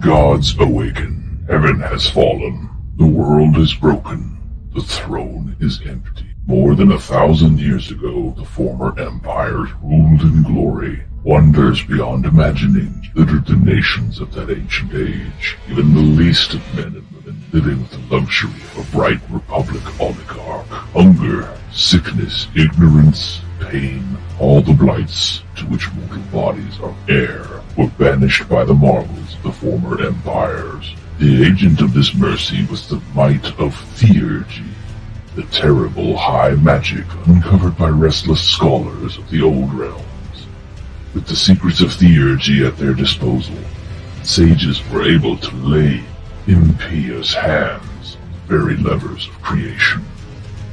gods awaken. Heaven has fallen. The world is broken. The throne is empty. More than 1,000 years ago, the former empires ruled in glory. Wonders beyond imagining littered the nations of that ancient age. Even the least of men and women living with the luxury of a bright republic oligarch. Hunger, sickness, ignorance, pain, all the blights to which mortal bodies are heir, were banished by the marvels of the former empires. The agent of this mercy was the might of theurgy, the terrible high magic uncovered by restless scholars of the old realms. With the secrets of theurgy at their disposal, sages were able to lay impious hands on the very levers of creation,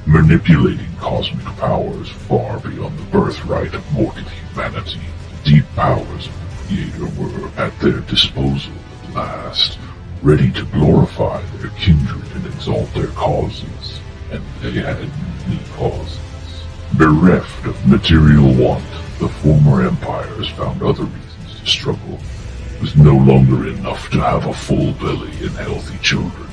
manipulating cosmic powers far beyond the birthright of mortal humanity. The deep powers of the Creator were at their disposal at last, ready to glorify their kindred and exalt their causes. And they had many causes. Bereft of material want, the former empires found other reasons to struggle. It was no longer enough to have a full belly and healthy children.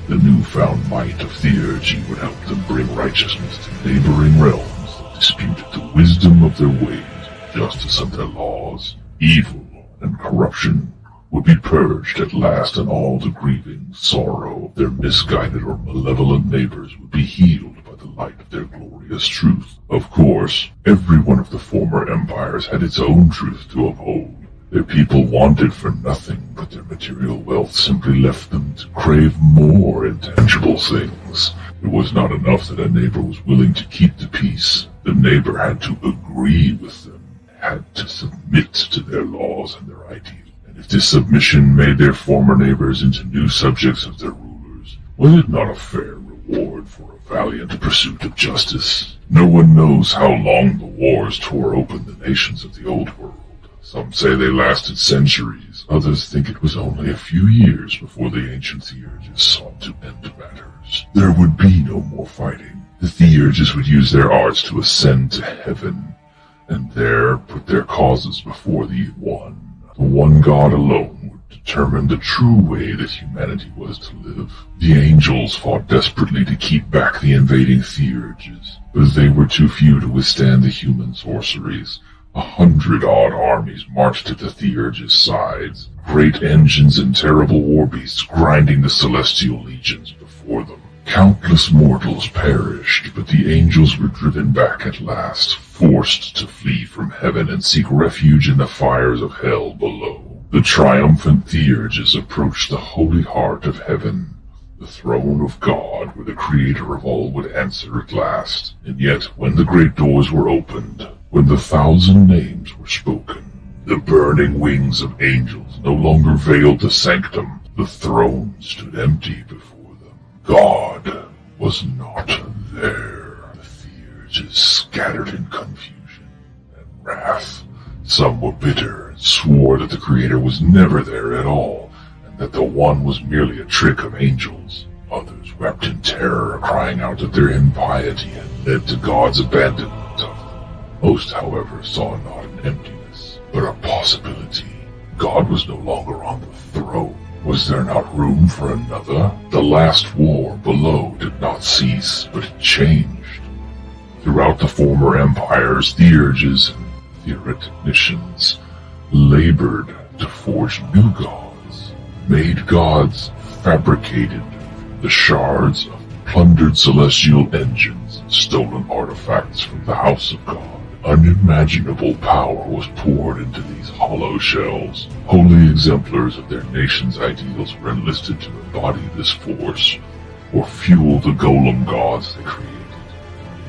The newfound might of theurgy would help them bring righteousness to neighboring realms that disputed the wisdom of their ways, justice of their laws. Evil and corruption would be purged at last, and all the grieving sorrow of their misguided or malevolent neighbors would be healed by the light of their glorious truth. Of course, every one of the former empires had its own truth to uphold. Their people wanted for nothing, but their material wealth simply left them to crave more intangible things. It was not enough that a neighbor was willing to keep the peace. The neighbor had to agree with them, had to submit to their laws and their ideals. And if this submission made their former neighbors into new subjects of their rulers, was it not a fair reward for a valiant pursuit of justice? No one knows how long the wars tore open the nations of the old world. Some say they lasted centuries, others think it was only a few years before the ancient theurges sought to end matters. There would be no more fighting. The theurges would use their arts to ascend to heaven, and there put their causes before the One. The one God alone would determine the true way that humanity was to live. The angels fought desperately to keep back the invading theurges, but they were too few to withstand the human sorceries. 100-odd armies marched at the theurges' sides, great engines and terrible war beasts grinding the celestial legions before them. Countless mortals perished, but the angels were driven back at last, forced to flee from heaven and seek refuge in the fires of hell below. The triumphant theurges approached the holy heart of heaven, the throne of God, where the Creator of all would answer at last. And yet, when the great doors were opened, when the 1,000 names were spoken, the burning wings of angels no longer veiled the sanctum. The throne stood empty before them. God was not there. The theurges scattered in confusion and wrath. Some were bitter and swore that the Creator was never there at all, and that the One was merely a trick of angels. Others wept in terror, crying out that their impiety had led to God's abandonment of them. Most, however, saw not an emptiness, but a possibility. God was no longer on the throne. Was there not room for another? The last war below did not cease, but it changed. Throughout the former empires, theurges and theoreticians labored to forge new gods, made gods fabricated the shards of plundered celestial engines and stolen artifacts from the house of God. Unimaginable power was poured into these hollow shells. Holy exemplars of their nation's ideals were enlisted to embody this force, or fuel the golem gods they created.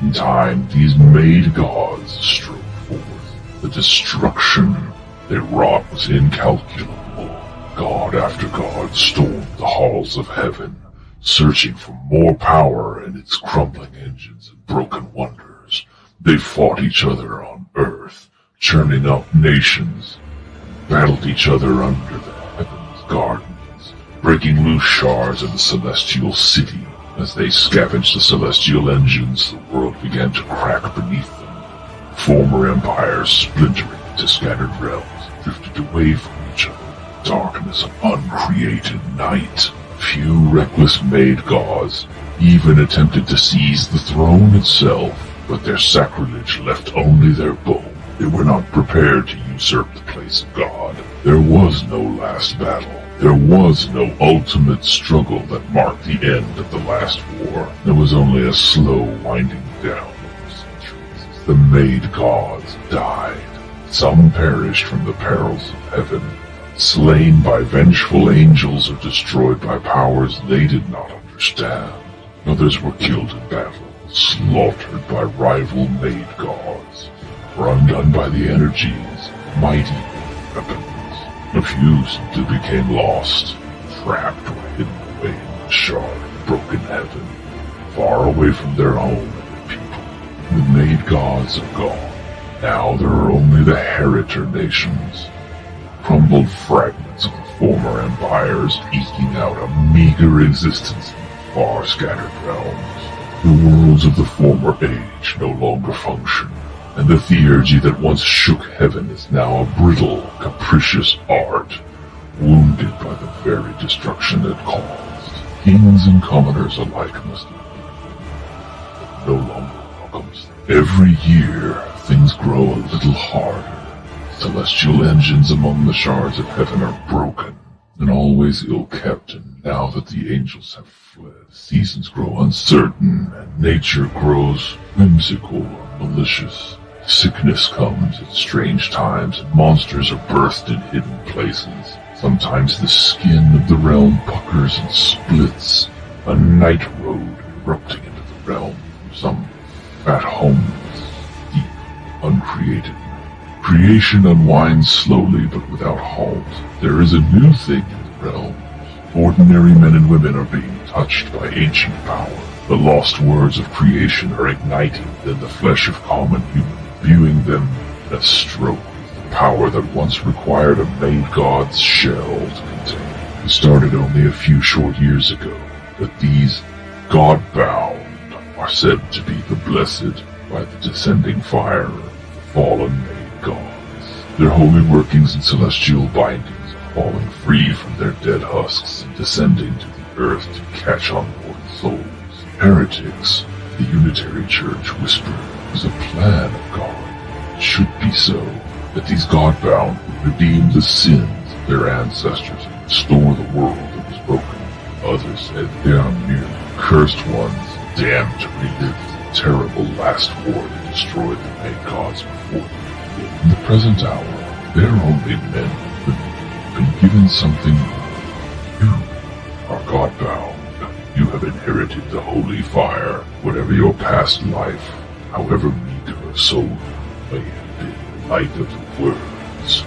In time, these made gods strode forth. The destruction they wrought was incalculable. God after God stormed the halls of heaven, searching for more power in its crumbling engines and broken wonders. They fought each other on earth, churning up nations, and battled each other under the heaven's gardens, breaking loose shards of the celestial city. As they scavenged the celestial engines, the world began to crack beneath them. Former empires, splintering into scattered realms, drifted away from each other, darkness of uncreated night. Few reckless maid gods even attempted to seize the throne itself, but their sacrilege left only their bone. They were not prepared to usurp the place of God. There was no last battle. There was no ultimate struggle that marked the end of the last war. There was only a slow winding down of centuries. The maid gods died. Some perished from the perils of heaven, slain by vengeful angels or destroyed by powers they did not understand. Others were killed in battle, slaughtered by rival maid gods, or undone by the energies of mighty weapons. A few simply became lost, trapped or hidden away in the shard of broken heaven, far away from their home and their people. The maid gods are gone. Now there are only the Heritor nations, crumbled fragments of the former empires eking out a meager existence in far scattered realms. The worlds of the former age no longer function, and the theurgy that once shook heaven is now a brittle, capricious art, wounded by the very destruction it caused. Kings and commoners alike must leave, no longer welcomes them. Every year, things grow a little harder. Celestial engines among the shards of heaven are broken, and always ill-kept, and now that the angels have fled, seasons grow uncertain, and nature grows whimsical or malicious. Sickness comes at strange times, and monsters are birthed in hidden places. Sometimes the skin of the realm puckers and splits, a night road erupting into the realm from some fat homeless, deep, uncreated. Creation unwinds slowly but without halt. There is a new thing in the realms. Ordinary men and women are being touched by ancient power. The lost words of creation are igniting within the flesh of common humans, viewing them in a stroke with the power that once required a maid god's shell to contain. It started only a few short years ago, but these Godbound are said to be the blessed by the descending fire of the fallen maid gods. Their holy workings and celestial bindings are falling free from their dead husks and descending to the earth to catch on mortal souls. Heretics, the Unitary Church whispered, was a plan of God. It should be so, that these Godbound would redeem the sins of their ancestors and restore the world that was broken. Others said they are merely cursed ones, damned to relive the terrible last war that destroyed the maid gods before them. In the present hour, they are only men and women who have been given something new. You are Godbound. You have inherited the holy fire. Whatever your past life, however meager a soul may have been, the light of the words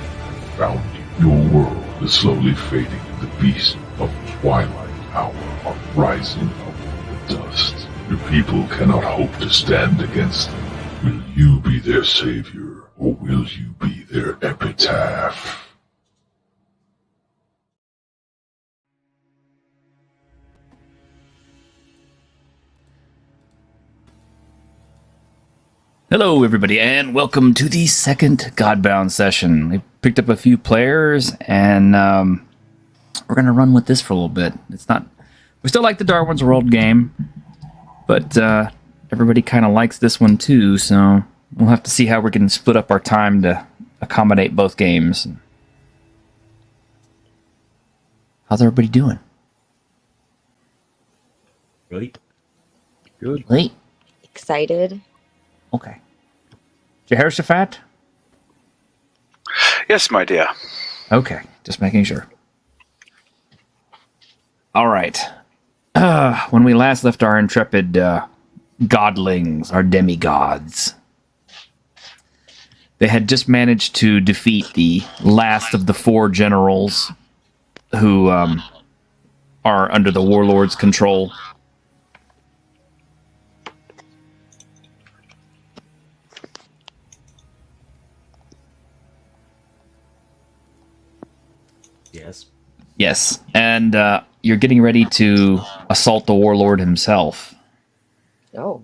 found you. Your world is slowly fading, and the beasts of the twilight hour are rising up from the dust. Your people cannot hope to stand against them. Will you be their savior, or will you be their epitaph? Hello, everybody, and welcome to the second Godbound session. We picked up a few players, and we're going to run with this for a little bit. We still like the Darwin's World game, but everybody kind of likes this one too, so we'll have to see how we can split up our time to accommodate both games. How's everybody doing? Great. Good. Late? Excited. Okay. Jehoshaphat? Yes, my dear. Okay, just making sure. All right. When we last left our intrepid godlings, our demigods, they had just managed to defeat the last of the four generals who are under the warlord's control. Yes. Yes, and you're getting ready to assault the warlord himself. Oh.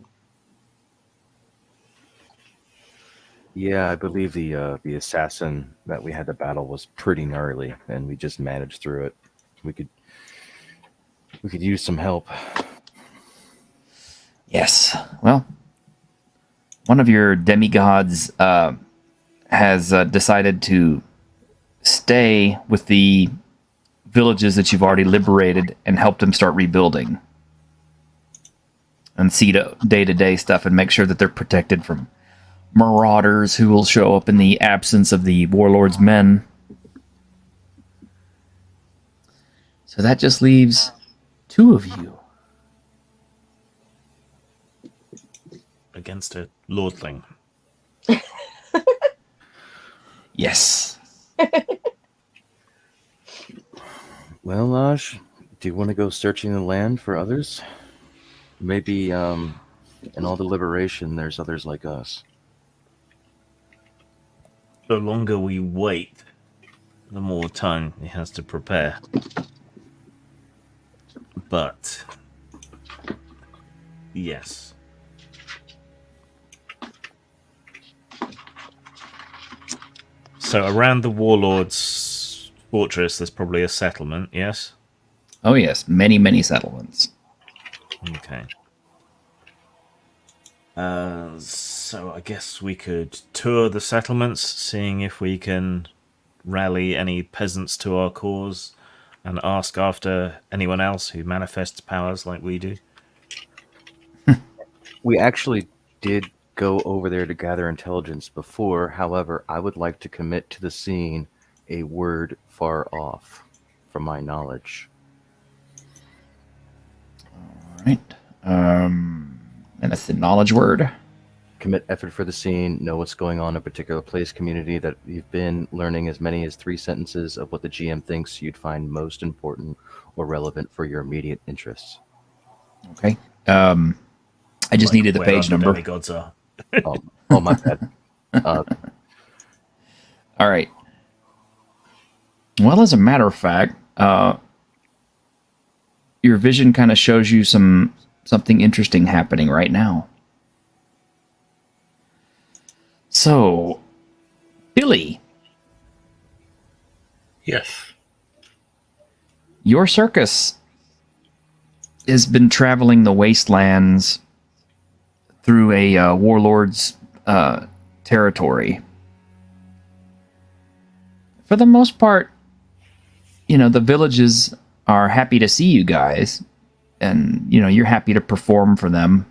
Yeah, I believe the assassin that we had to battle was pretty gnarly, and we just managed through it. We could use some help. Yes. Well, one of your demigods has decided to stay with the villages that you've already liberated and help them start rebuilding. And see to day-to-day stuff and make sure that they're protected from marauders who will show up in the absence of the warlord's men. So that just leaves 2 of you. Against a lordling. Yes. Well, Laj, do you want to go searching the land for others? Maybe in all the liberation, there's others like us. The longer we wait, the more time he has to prepare. But yes. So around the warlord's fortress, there's probably a settlement, yes? Oh, yes. Many, many settlements. Okay. So I guess we could tour the settlements, seeing if we can rally any peasants to our cause and ask after anyone else who manifests powers like we do. We actually did go over there to gather intelligence before. However, I would like to commit to the scene a word far off, from my knowledge. All right. And that's the knowledge word. Commit effort for the scene, know what's going on in a particular place, community that you've been learning as many as 3 sentences of what the GM thinks you'd find most important or relevant for your immediate interests. Okay. I just needed the where page other number. demigods are. Oh, my bad. All right. Well, as a matter of fact, your vision kind of shows you something interesting happening right now. So, Billy, Yes. your circus has been traveling the wastelands through a warlord's territory. For the most part, the villages are happy to see you guys, and you're happy to perform for them.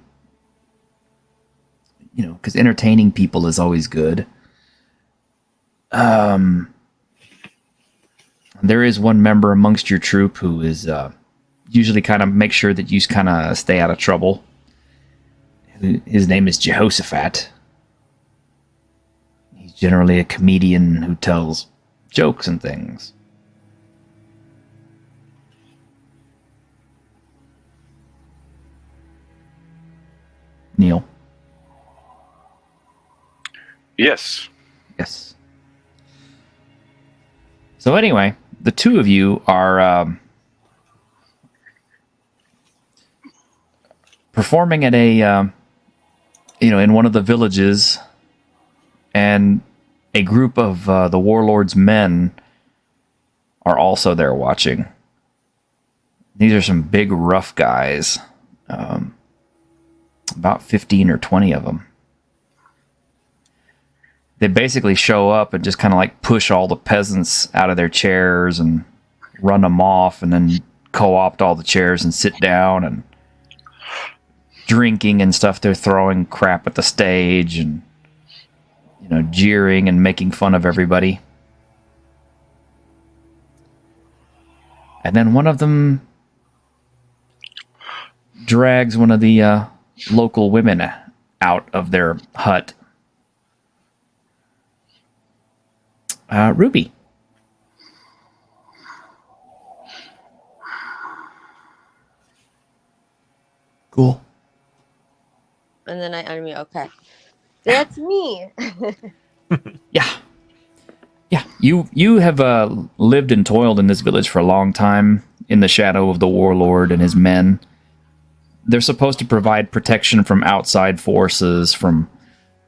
Because entertaining people is always good. There is one member amongst your troop who is usually kind of make sure that you kind of stay out of trouble. His name is Jehoshaphat. He's generally a comedian who tells jokes and things. Neil. Yes. Yes. So anyway, the 2 of you are performing at a, in one of the villages, and a group of the warlord's men are also there watching. These are some big, rough guys, about 15 or 20 of them. They basically show up and just kind of like push all the peasants out of their chairs and run them off, and then co-opt all the chairs and sit down, and drinking and stuff. They're throwing crap at the stage and jeering and making fun of everybody. And then one of them drags one of the local women out of their hut. Ruby. Cool. And then I unmute. Okay. That's me. Yeah. Yeah. You have lived and toiled in this village for a long time in the shadow of the warlord and his men. They're supposed to provide protection from outside forces, from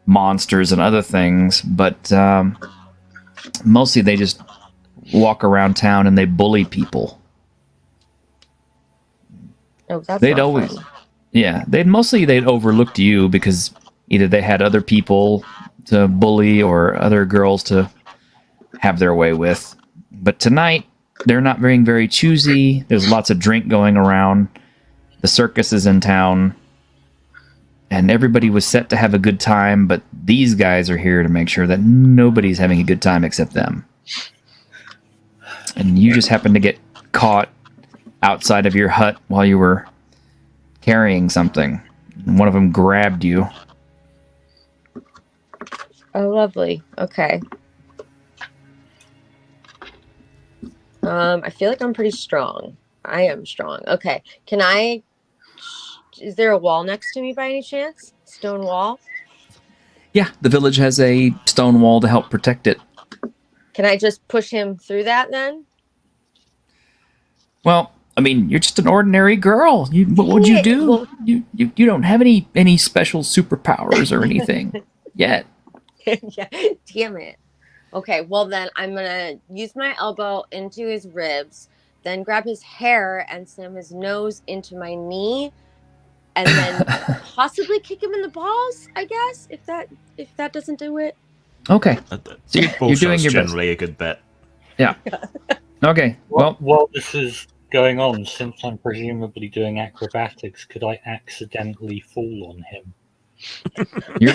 monsters and other things, but mostly they just walk around town and they bully people. Oh, that's They'd not always, fun. yeah, they'd overlooked you because either they had other people to bully or other girls to have their way with. But tonight, they're not being very choosy. There's lots of drink going around. The circus is in town. And everybody was set to have a good time, but these guys are here to make sure that nobody's having a good time except them. And you just happened to get caught outside of your hut while you were carrying something. And one of them grabbed you. Oh, lovely. Okay. I feel like I'm pretty strong. I am strong. Okay. Is there a wall next to me by any chance? Stone wall? Yeah, the village has a stone wall to help protect it. Can I just push him through that then? Well, I mean, you're just an ordinary girl. What would you do? Well, You don't have any special superpowers or anything yet. yeah, damn it. Okay, well then I'm gonna use my elbow into his ribs, then grab his hair and slam his nose into my knee, and then possibly kick him in the balls, I guess, if that doesn't do it. Okay. So Ball you're doing shot's your best. generally a good bet. Yeah. Okay. Well, While this is going on, since I'm presumably doing acrobatics, could I accidentally fall on him? you're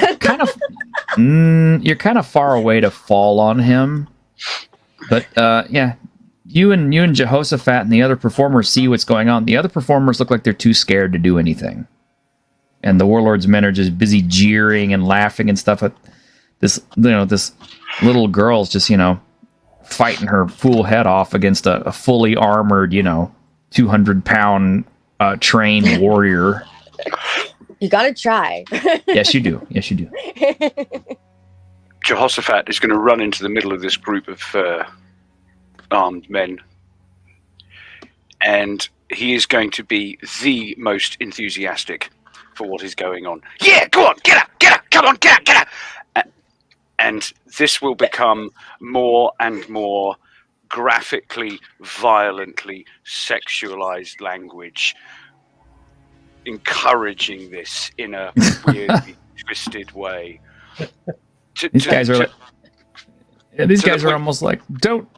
kind of far away to fall on him. But yeah, you and Jehoshaphat and the other performers see what's going on. The other performers look like they're too scared to do anything. And the warlord's men are just busy jeering and laughing and stuff at this little girl's just, fighting her fool head off against a fully armored, 200-pound trained warrior. You gotta try. Yes, you do. Yes, you do. Jehoshaphat is going to run into the middle of this group of armed men, and he is going to be the most enthusiastic for what is going on. Yeah, go on, get up, come on, get up. And this will become more and more graphically, violently sexualized language, encouraging this in a weirdly twisted way. These guys are almost like, don't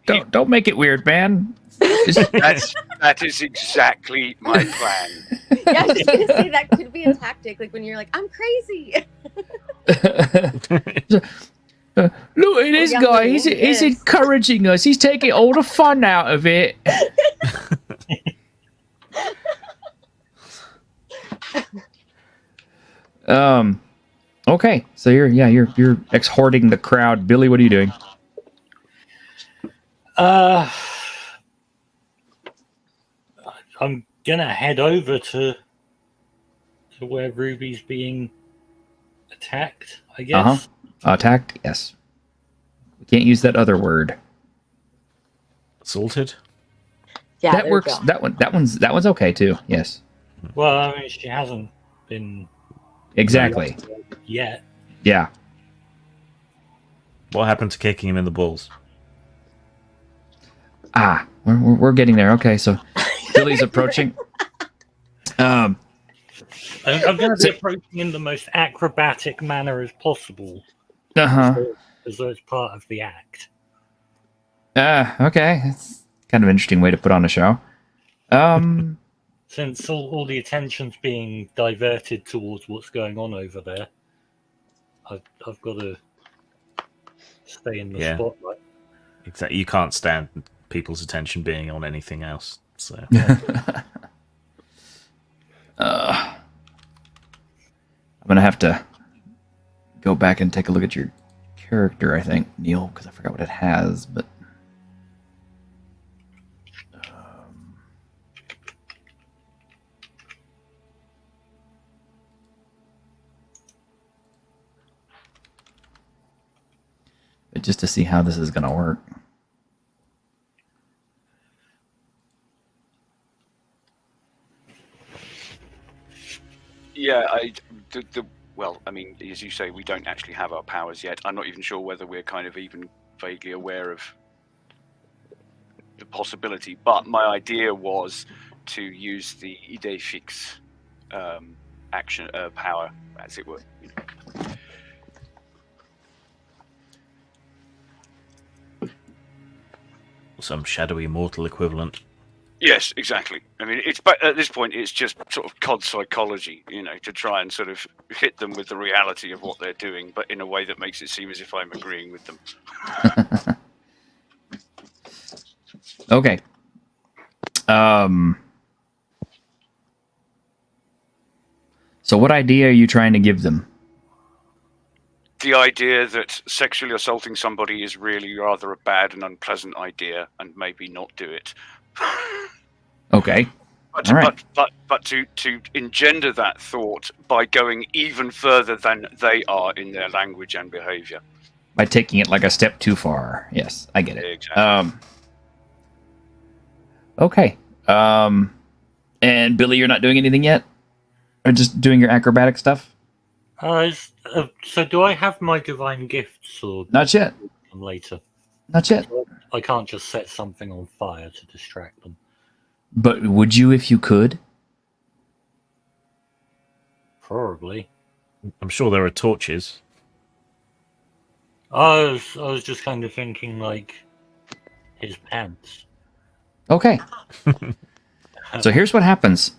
make it weird, man. That is exactly my plan. Yeah, I was just gonna say that could be a tactic, like when you're like, I'm crazy. Look at this guy. He's encouraging us. He's taking all the fun out of it. Okay. So you're exhorting the crowd. Billy, what are you doing? I'm gonna head over to where Ruby's being attacked, I guess. Attacked? Yes. We can't use that other word. Assaulted? Yeah, That works. That one's okay too. Yes. Well, I mean, she hasn't been Exactly. yet. Yeah. What happened to kicking him in the balls? We're getting there. Okay, so Billy's approaching. I'm going to be approaching in the most acrobatic manner as possible. As though it's part of the act. Okay. It's kind of an interesting way to put on a show. Since all the attention's being diverted towards what's going on over there, I've got to stay in the spotlight. Exactly. You can't stand people's attention being on anything else. So. I'm gonna have to go back and take a look at your character, I think, Neil, because I forgot what it has, but just to see how this is gonna work. Yeah, well, I mean, as you say, we don't actually have our powers yet. I'm not even sure whether we're kind of even vaguely aware of the possibility. But my idea was to use the idée fixe action power, as it were. Some shadowy mortal equivalent. Yes, exactly. I mean, but at this point, it's just sort of COD psychology, to try and sort of hit them with the reality of what they're doing, but in a way that makes it seem as if I'm agreeing with them. Okay. So what idea are you trying to give them? The idea that sexually assaulting somebody is really rather a bad and unpleasant idea, and maybe not do it. Okay. But, All right. but to engender that thought by going even further than they are in their language and behavior. By taking it like a step too far. Yes, I get it. Exactly. Okay. And Billy, you're not doing anything yet? Or just doing your acrobatic stuff? So do I have my divine gifts or Not yet. later? Not yet. I can't just set something on fire to distract them. But would you if you could? Probably. I'm sure there are torches. I was just kind of thinking like his pants. Okay. So here's what happens.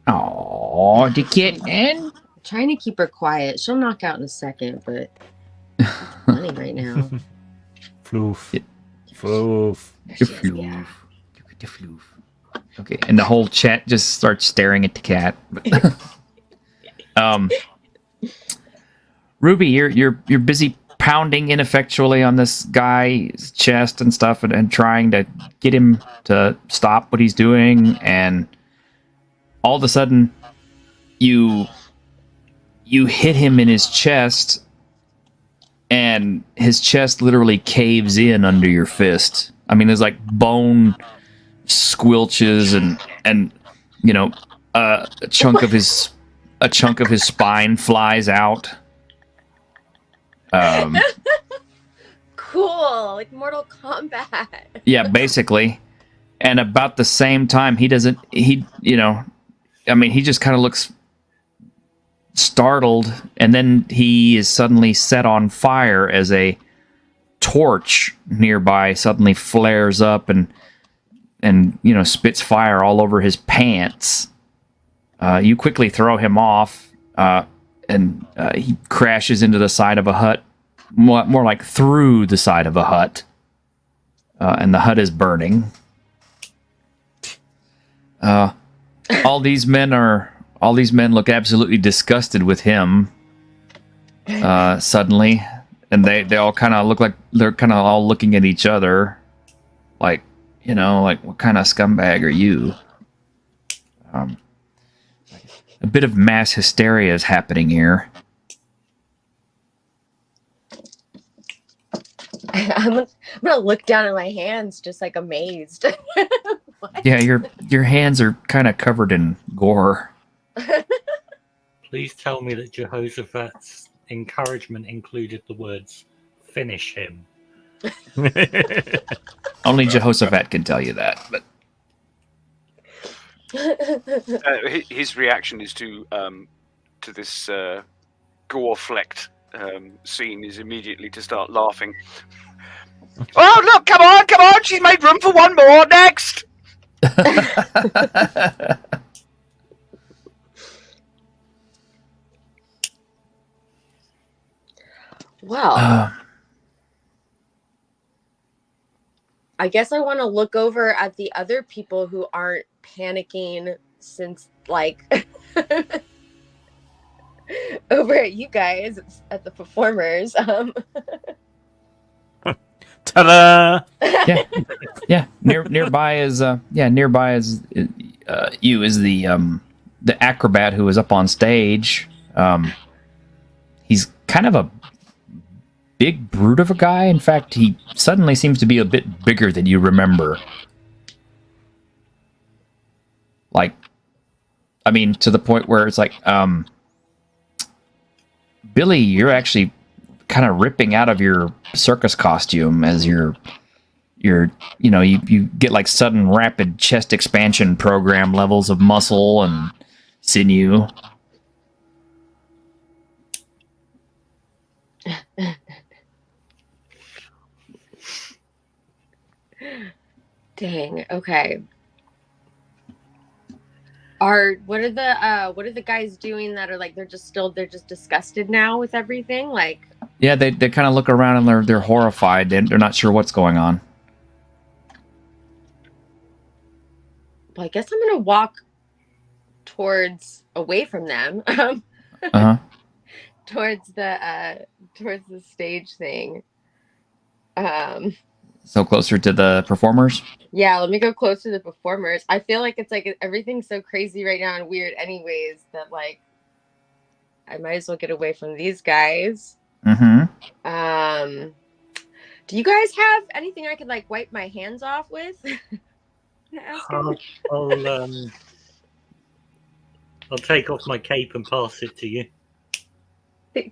Oh, the kitten. Trying to keep her quiet. She'll knock out in a second, but funny right now. Floof. Yeah. Floof. The floof. The floof. Okay, and the whole chat just starts staring at the cat. Ruby, you're busy pounding ineffectually on this guy's chest and stuff, and trying to get him to stop what he's doing, and all of a sudden, you hit him in his chest, and his chest literally caves in under your fist. I mean, there's like bone squelches and a chunk of his spine flies out. Cool, like Mortal Kombat. Yeah, basically. And about the same time, he just kind of looks startled, and then he is suddenly set on fire as a torch nearby suddenly flares up and spits fire all over his pants. You quickly throw him off, and he crashes into the side of a hut, more like through the side of a hut, and the hut is burning. All these men look absolutely disgusted with him. Suddenly, and they all kind of look like they're kind of all looking at each other, like what kind of scumbag are you? A bit of mass hysteria is happening here. I'm gonna look down at my hands, just like amazed. Yeah, your hands are kind of covered in gore. Please tell me that Jehoshaphat's encouragement included the words, "Finish him." Only Jehoshaphat can tell you that, but His reaction is to this gore-flecked scene is immediately to start laughing. Oh, look, come on, she's made room for one more, next! Well, I guess I want to look over at the other people who aren't panicking since, like, over at you guys, at the performers. Ta-da! yeah. Nearby is you is the acrobat who is up on stage. He's kind of a big brute of a guy. In fact, he suddenly seems to be a bit bigger than you remember. Like, I mean, to the point where it's like, Billy, you're actually kind of ripping out of your circus costume as you get like sudden rapid chest expansion program levels of muscle and sinew. Dang. Okay. What are the guys doing that are like they're just disgusted now with everything? Like, Yeah, they kind of look around and they're horrified. They're not sure what's going on. well, I guess I'm gonna walk away from them, Uh-huh. towards the stage thing. So closer to the performers? Yeah, let me go close to the performers. I feel like it's like everything's so crazy right now and weird anyways that like I might as well get away from these guys. Mm-hmm. Do you guys have anything I could like wipe my hands off with? I'll take off my cape and pass it to you.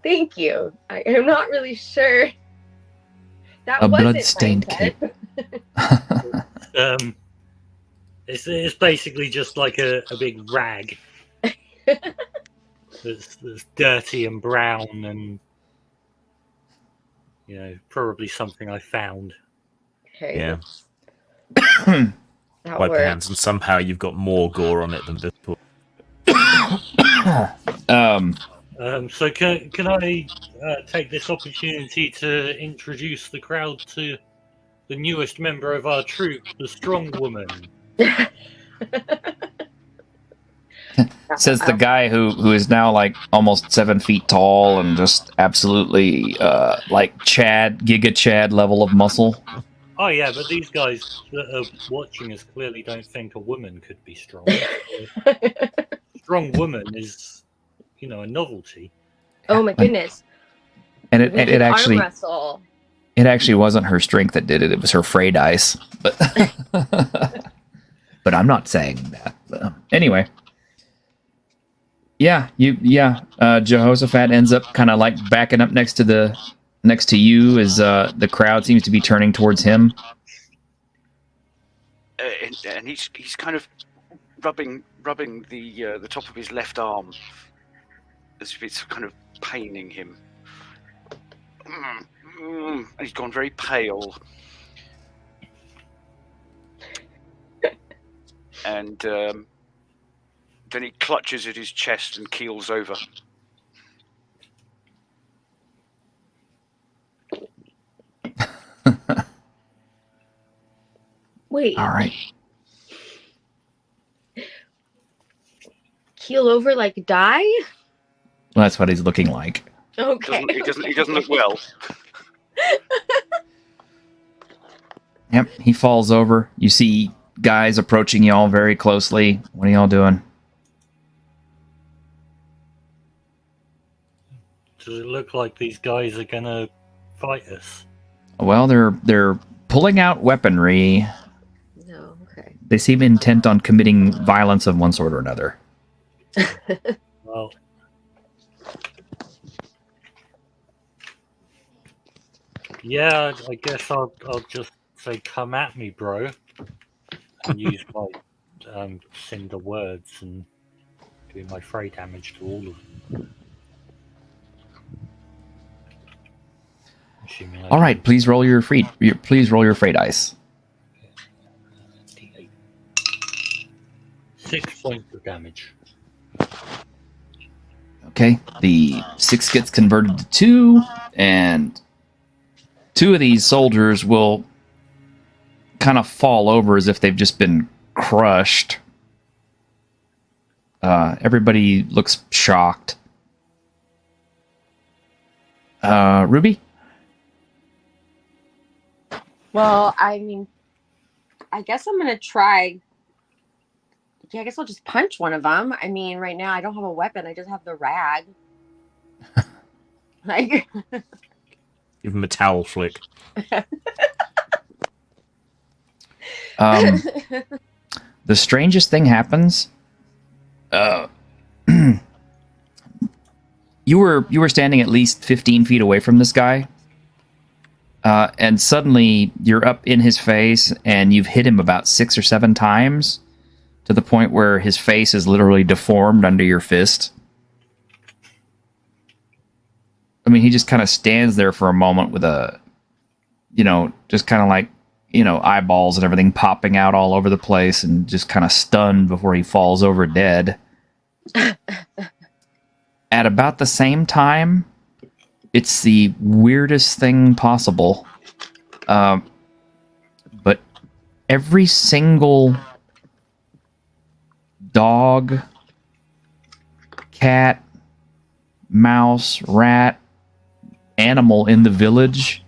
Thank you. I am not really sure. That A wasn't blood-stained my cape. It's basically just like a big rag that's dirty and brown and probably something I found. Okay. Yeah. That Wipe your works. hands, and somehow you've got more gore on it than before. So can I take this opportunity to introduce the crowd to the newest member of our troupe, the Strong Woman? Says the guy who is now like almost 7 feet tall and just absolutely like Giga Chad level of muscle. Oh yeah, but these guys that are watching us clearly don't think a woman could be strong. Strong woman is, a novelty. Oh my goodness. And We it can actually arm wrestle. it actually wasn't her strength that did it. It was her fray dice. But but I'm not saying that. Anyway. Yeah, Jehoshaphat ends up kind of like backing up next to you as the crowd seems to be turning towards him. And he's kind of rubbing the top of his left arm as if it's kind of paining him. And he's gone very pale. And then he clutches at his chest and keels over. Wait. All right. Keel over like die? Well, that's what he's looking like. Okay. He doesn't look well. Yep, he falls over. You see guys approaching y'all very closely. What are y'all doing? Does it look like these guys are gonna fight us? Well, they're pulling out weaponry. No, okay. They seem intent on committing violence of one sort or another. Well, yeah, I guess I'll just say, "Come at me, bro," and use my cinder words and do my fray damage to all of them. All right, please roll your fray dice. D8. 6 points of damage. Okay, the 6 gets converted to 2, and 2 of these soldiers will kind of fall over as if they've just been crushed. Everybody looks shocked. Ruby? Well, I mean, I guess I'm gonna try. Yeah, I guess I'll just punch one of them. I mean, right now I don't have a weapon. I just have the rag. Like, Give him a towel flick. The strangest thing happens. you were standing at least 15 feet away from this guy, and suddenly you're up in his face, and you've hit him about 6 or 7 times, to the point where his face is literally deformed under your fist. I mean, he just kind of stands there for a moment with a, just kind of like, eyeballs and everything popping out all over the place, and just kind of stunned before he falls over dead. At about the same time, it's the weirdest thing possible. But every single dog, cat, mouse, rat, animal in the village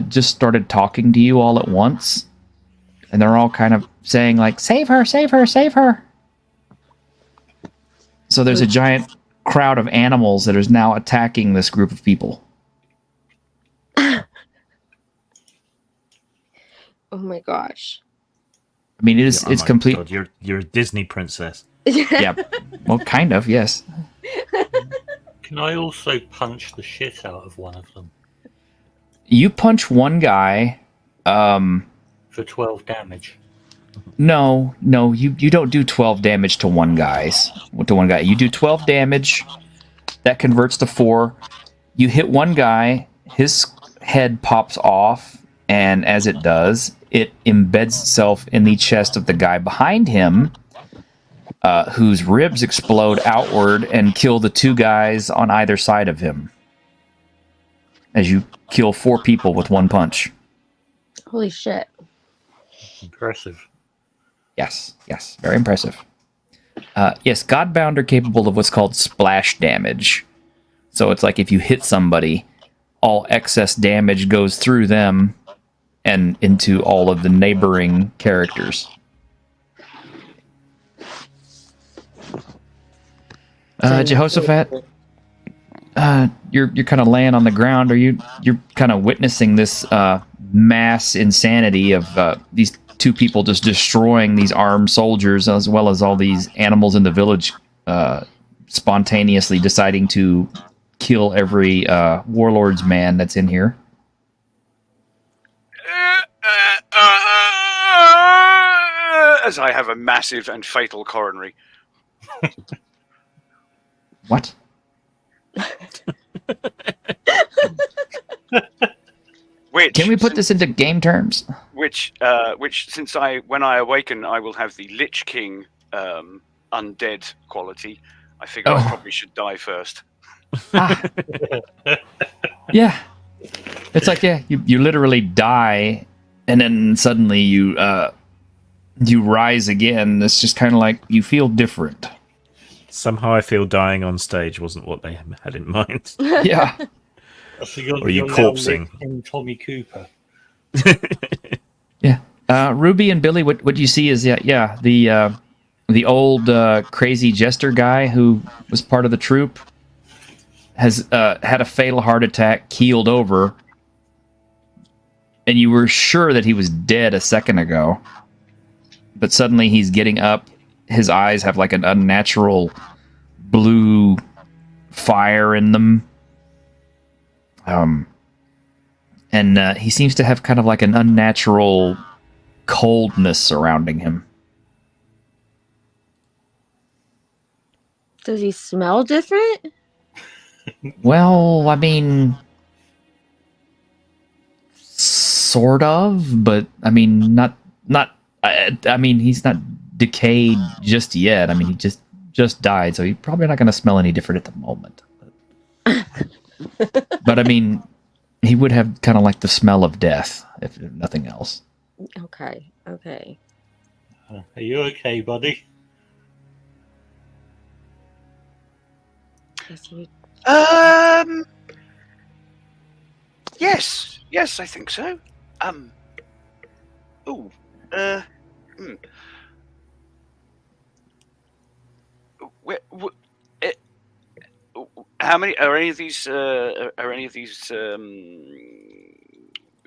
just started talking to you all at once. And they're all kind of saying, like, save her, save her, save her. So there's a giant crowd of animals that is now attacking this group of people. Oh my gosh. I mean, it's complete. God, you're a Disney princess. Yeah, well, kind of, yes. Can I also punch the shit out of one of them? You punch one guy. For 12 damage. No, you don't do 12 damage to one guy. You do 12 damage. That converts to 4. You hit one guy, his head pops off, and as it does, it embeds itself in the chest of the guy behind him, whose ribs explode outward and kill the 2 guys on either side of him. As you kill 4 people with one punch. Holy shit. Impressive. Yes, very impressive. Yes, Godbound are capable of what's called splash damage. So it's like if you hit somebody, all excess damage goes through them and into all of the neighboring characters. Jehoshaphat, you're kind of laying on the ground. You're kind of witnessing this mass insanity of these 2 people just destroying these armed soldiers, as well as all these animals in the village spontaneously deciding to kill every warlord's man that's in here. As I have a massive and fatal coronary. What? Can we put this into game terms? Which since when I awaken, I will have the Lich King undead quality. I figure I probably should die first. Yeah. It's like, you literally die, and then suddenly you rise again. It's just kind of like you feel different. Somehow I feel dying on stage wasn't what they had in mind. Yeah. So Or are you corpsing? In Tommy Cooper. Yeah. Ruby and Billy, what you see is the old crazy jester guy who was part of the troupe has had a fatal heart attack, keeled over, and you were sure that he was dead a second ago. But suddenly he's getting up. His eyes have like an unnatural blue fire in them. And he seems to have kind of like an unnatural coldness surrounding him. Does he smell different? Well, I mean, sort of, but I mean, not. I mean, he's not decayed just yet. I mean, he just died, so he's probably not going to smell any different at the moment. But I mean, he would have kind of like the smell of death, if nothing else. Okay. Are you okay, buddy? Yes, I think so. How many are any of these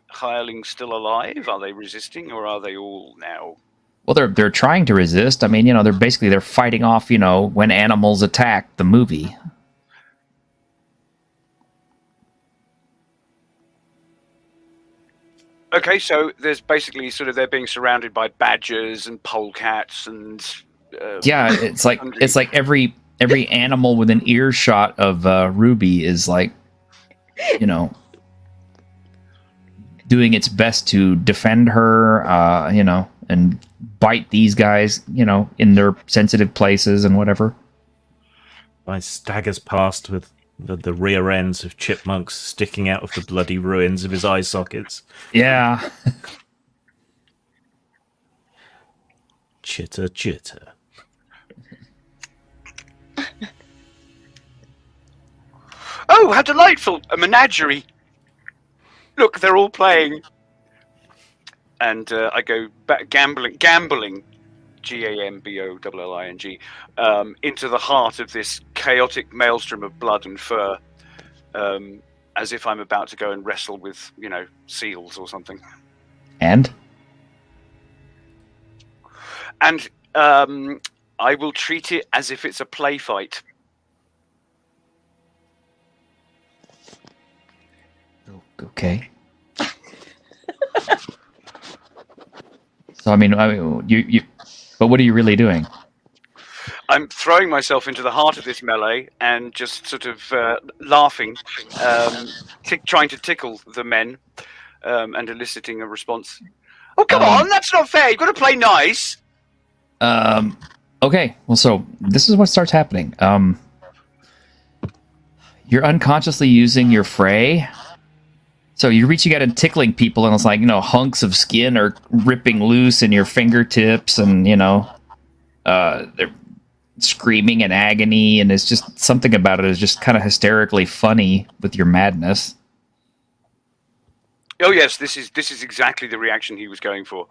hirelings still alive? Are they resisting, or are they all now? Well, they're trying to resist. I mean, they're fighting off, when animals attack the movie. Okay, so there's basically sort of they're being surrounded by badgers and polecats and Yeah, it's like every animal within earshot of Ruby is like, you know, doing its best to defend her, you know, and bite these guys, you know, in their sensitive places and whatever. I staggers past with the rear ends of chipmunks sticking out of the bloody ruins of his eye sockets. Yeah. Chitter, chitter. Oh, how delightful! A menagerie. Look, they're all playing. And I go back gambling, Gambolling, into the heart of this chaotic maelstrom of blood and fur, as if I'm about to go and wrestle with, you know, seals or something. And I will treat it as if it's a play fight. okay. So I mean, you. But what are you really doing? I'm throwing myself into the heart of this melee and just sort of laughing, trying to tickle the men, and eliciting a response. Oh, come on, that's not fair. You've got to play nice. Okay. Well, so this is what starts happening. You're unconsciously using your fray. So you're reaching out and tickling people, and it's like, you know, hunks of skin are ripping loose in your fingertips, and, you know, they're screaming in agony, and it's just something about it is just kind of hysterically funny with your madness. Oh yes, this is exactly the reaction he was going for.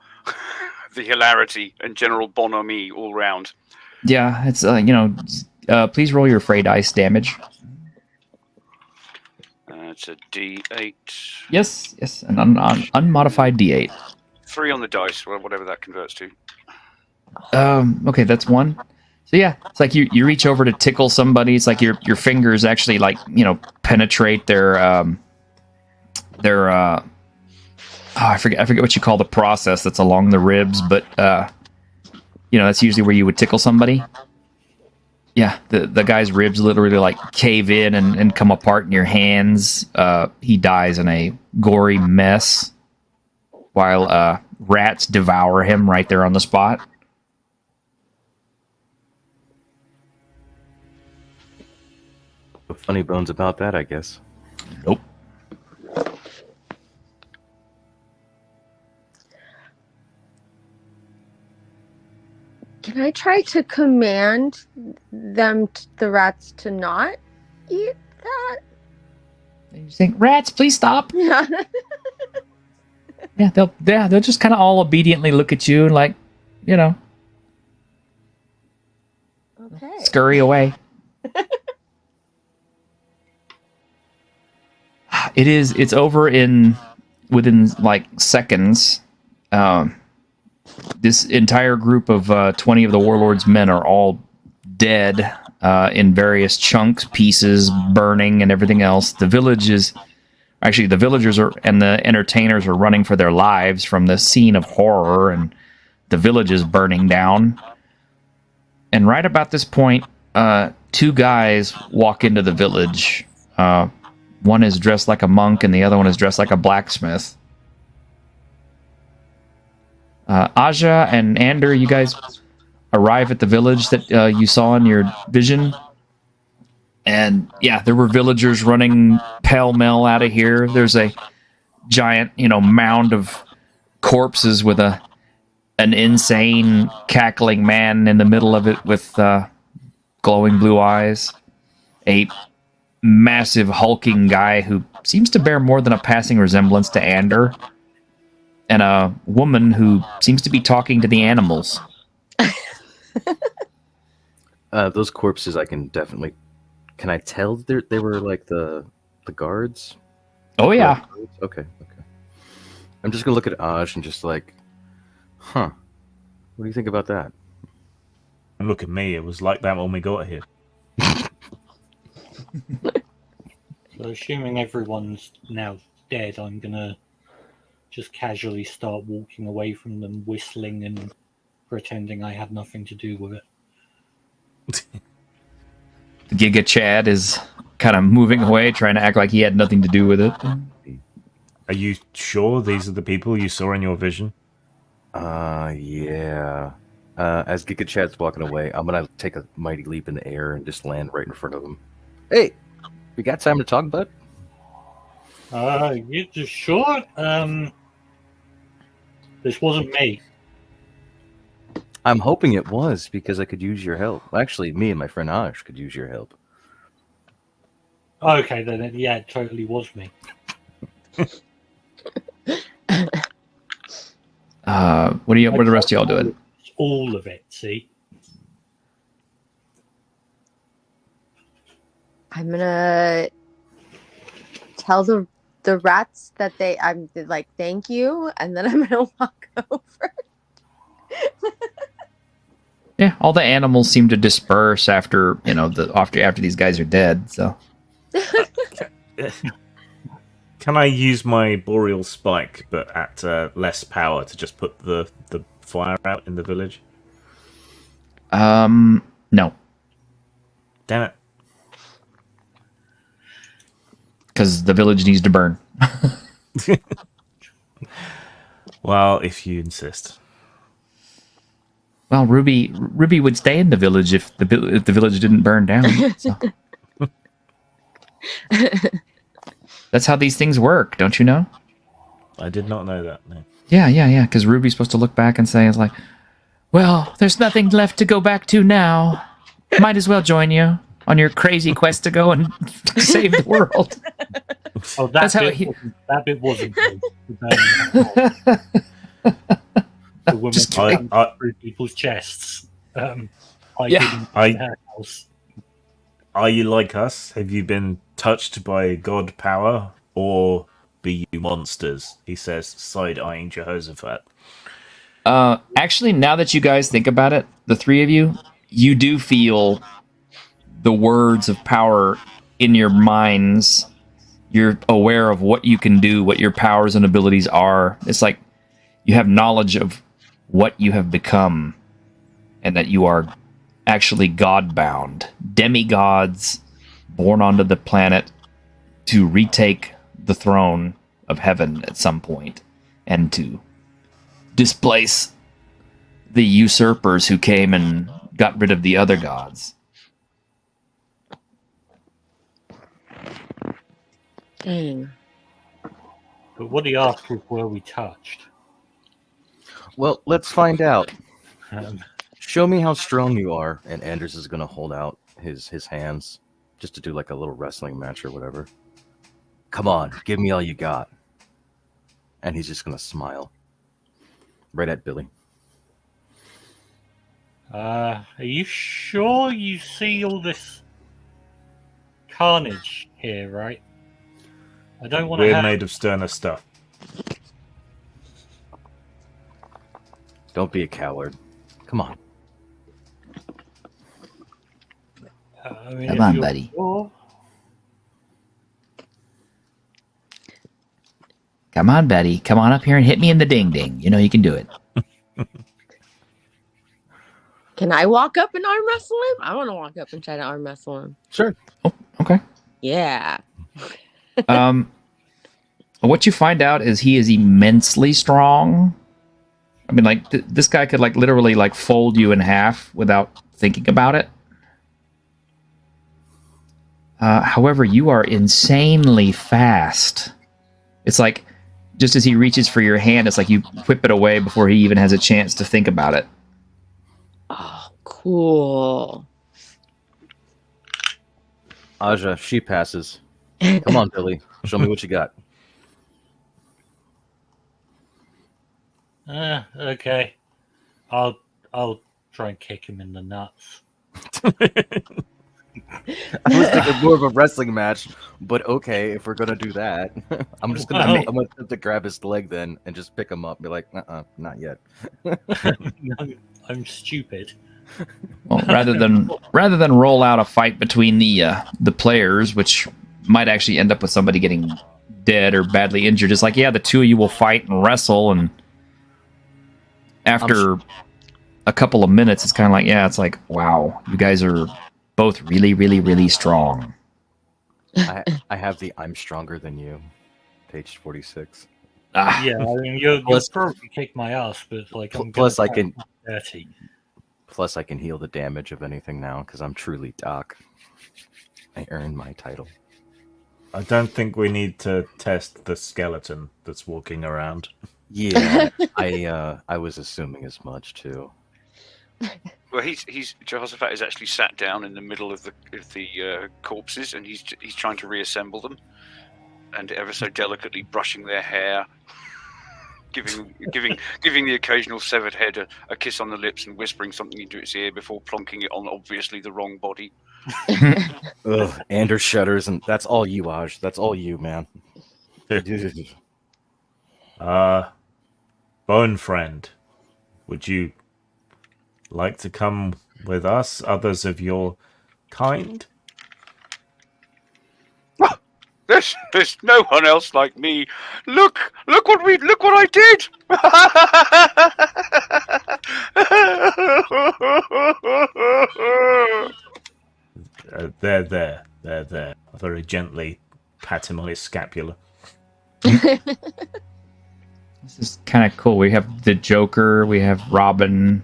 The hilarity and general bonhomie all round. Yeah, it's you know, please roll your fray dice damage. It's a D8. Yes, an unmodified D8. 3 on the dice, whatever that converts to. Okay, that's 1. So yeah, it's like you reach over to tickle somebody. It's like your fingers actually, like, you know, penetrate their I forget what you call the process that's along the ribs, but you know, that's usually where you would tickle somebody. Yeah, the guy's ribs literally like cave in and come apart in your hands. He dies in a gory mess while rats devour him right there on the spot. No funny bones about that, I guess. Nope. Can I try to command them, the rats, to not eat that? And you think, rats, please stop. Yeah. They'll just kind of all obediently look at you and, like, you know, Okay. scurry away. It's over within like seconds. This entire group of 20 of the warlord's men are all dead, in various chunks, pieces, burning, and everything else. The villagers and the entertainers are running for their lives from the scene of horror, and the village is burning down. And right about this point, 2 guys walk into the village. One is dressed like a monk, and the other one is dressed like a blacksmith. Aja and Ander, you guys arrive at the village that you saw in your vision. And yeah, there were villagers running pell-mell out of here. There's a giant, you know, mound of corpses with an insane cackling man in the middle of it with glowing blue eyes. A massive hulking guy who seems to bear more than a passing resemblance to Ander. And a woman who seems to be talking to the animals. Those corpses, I can definitely. Can I tell they were like the guards? Oh yeah. Okay. I'm just gonna look at Aj and just like, huh? What do you think about that? And look at me, it was like that when we got here. So assuming everyone's now dead, I'm gonna just casually start walking away from them, whistling and pretending I had nothing to do with it. Giga Chad is kind of moving away, trying to act like he had nothing to do with it. Are you sure these are the people you saw in your vision? Yeah. As Giga Chad's walking away, I'm gonna take a mighty leap in the air and just land right in front of him. Hey, you got time to talk, bud? You just sure? This wasn't me. I'm hoping it was, because I could use your help. Actually, me and my friend Ash could use your help. Okay, then yeah, it totally was me. What are the rest of y'all doing? All of it, see? I'm gonna tell the rats that I'm like, thank you, and then I'm gonna walk over. Yeah, all the animals seem to disperse after after these guys are dead. So Can I use my boreal spike, but at less power, to just put the fire out in the village? no, Damn it. because the village needs to burn. Well, if you insist. Well, Ruby would stay in the village if the village didn't burn down. So. That's how these things work, don't you know? I did not know that. No. Yeah. Because Ruby's supposed to look back and say, "It's like, well, there's nothing left to go back to now. Might as well join you on your crazy quest to go and save the world." Oh, That's how that bit wasn't me. The woman Just climbed through people's chests. I didn't in her house. Are you like us? Have you been touched by God power, or be you monsters? He says, side-eyeing Jehoshaphat. Actually, now that you guys think about it, the three of you do feel the words of power in your minds. You're aware of what you can do, what your powers and abilities are. It's like you have knowledge of what you have become, and that you are actually God-bound. Demigods born onto the planet to retake the throne of heaven at some point, and to displace the usurpers who came and got rid of the other gods. Dang. But what he asked was, were we touched? Well, let's find out. Um, Show me how strong you are, and Anders is gonna hold out his hands just to do like a little wrestling match or whatever. Come on, give me all you got. And he's just gonna smile right at Billy. are you sure you see all this carnage here, right? I don't want to We're have... made of sterner stuff. Don't be a coward. Come on. I mean, Come on, buddy. Sure, Come on, Betty. Come on up here and hit me in the ding-ding. You know you can do it. Can I walk up and arm wrestle him? I want to walk up and try to arm wrestle him. Sure. Oh, okay. Yeah. What you find out is he is immensely strong. I mean, like, this guy could, like, literally, like, fold you in half without thinking about it. However, you are insanely fast. It's like, just as he reaches for your hand, it's like you whip it away before he even has a chance to think about it. Oh, cool. Aja, she passes. Come on, Billy. Show me what you got. okay. I'll try and kick him in the nuts. I was thinking more of a wrestling match, but okay, if we're gonna do that, I'm gonna attempt to grab his leg then and just pick him up. And be like, not yet. No, I'm stupid. Well, rather than roll out a fight between the players, which might actually end up with somebody getting dead or badly injured. It's like, yeah, the two of you will fight and wrestle, and after a couple of minutes, it's kind of like, yeah, it's like, wow, you guys are both really, really, really strong. I have the I'm stronger than you, page 46. Ah, Yeah, I mean, you'll Plus- probably kick my ass, but like, I'm plus gonna I can- fight dirty. Plus, I can heal the damage of anything now because I'm truly Doc. I earned my title. I don't think we need to test the skeleton that's walking around. Yeah, I was assuming as much too. Well, Jehoshaphat is actually sat down in the middle of the corpses, and he's trying to reassemble them, and ever so delicately brushing their hair, giving the occasional severed head a kiss on the lips, and whispering something into its ear before plonking it on obviously the wrong body. Ugh, Anders shudders, and that's all you, Aj. That's all you, man. Bone friend, would you like to come with us, others of your kind? There's no one else like me. Look what I did. There. I very gently pat him on his scapula. this is kind of cool. We have the Joker, we have Robin,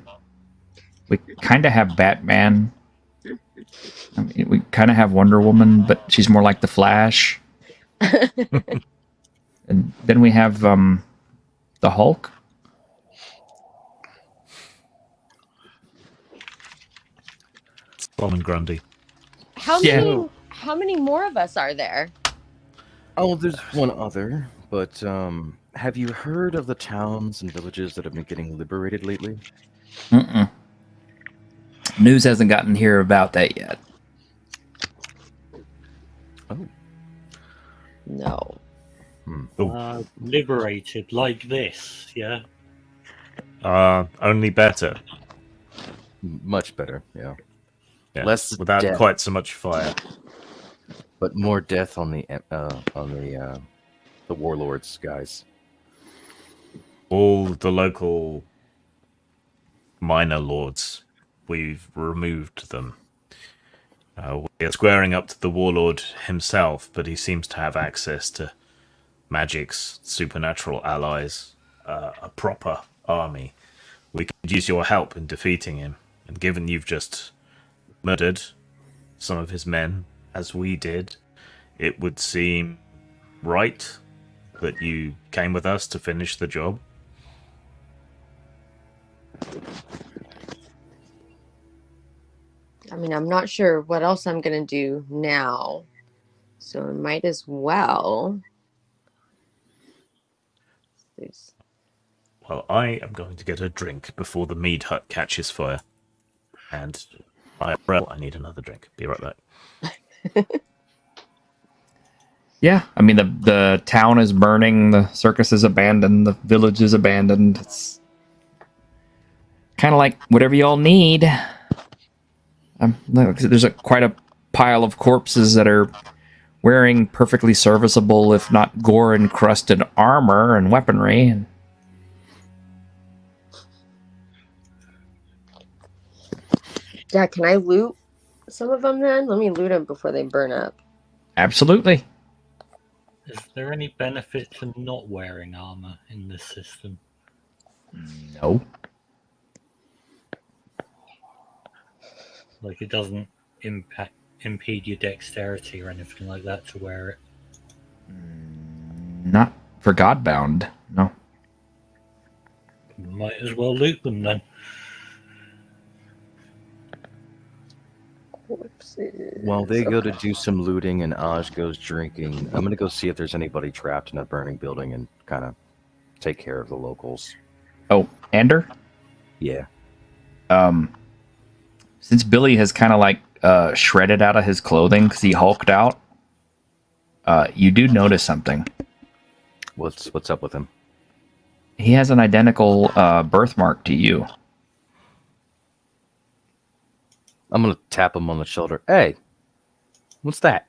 we kind of have Batman. I mean, we kind of have Wonder Woman, but she's more like the Flash. And then we have the Hulk. Solomon Grundy. How many more of us are there? Oh, there's one other, but have you heard of the towns and villages that have been getting liberated lately? Mm-mm. News hasn't gotten here about that yet. Oh. No. Liberated like this, yeah. Only better. Much better, yeah. Yeah, Less without death. quite so much fire. But more death on the warlords, guys. All the local minor lords, we've removed them. We're squaring up to the warlord himself, but he seems to have access to magic's supernatural allies, a proper army. We could use your help in defeating him, and given you've just murdered some of his men, as we did, it would seem right that you came with us to finish the job. I mean, I'm not sure what else I'm going to do now. So I might as well. Well, I am going to get a drink before the mead hut catches fire. And I need another drink. Be right back. Yeah, I mean the town is burning, the circus is abandoned, the village is abandoned. It's kind of like whatever y'all need. There's quite a pile of corpses that are wearing perfectly serviceable, if not gore-encrusted armor and weaponry. And yeah, can I loot some of them then? Let me loot them before they burn up. absolutely. Is there any benefit to not wearing armor in this system? No. Like, it doesn't impede your dexterity or anything like that to wear it? Not for Godbound, no. Might as well loot them then. While they go to do some looting and Aj goes drinking, I'm going to go see if there's anybody trapped in a burning building and kind of take care of the locals. Oh, Ander? Yeah. Since Billy has kind of like shredded out of his clothing because he hulked out, you do notice something. What's up with him? He has an identical birthmark to you. I'm going to tap him on the shoulder. Hey, what's that?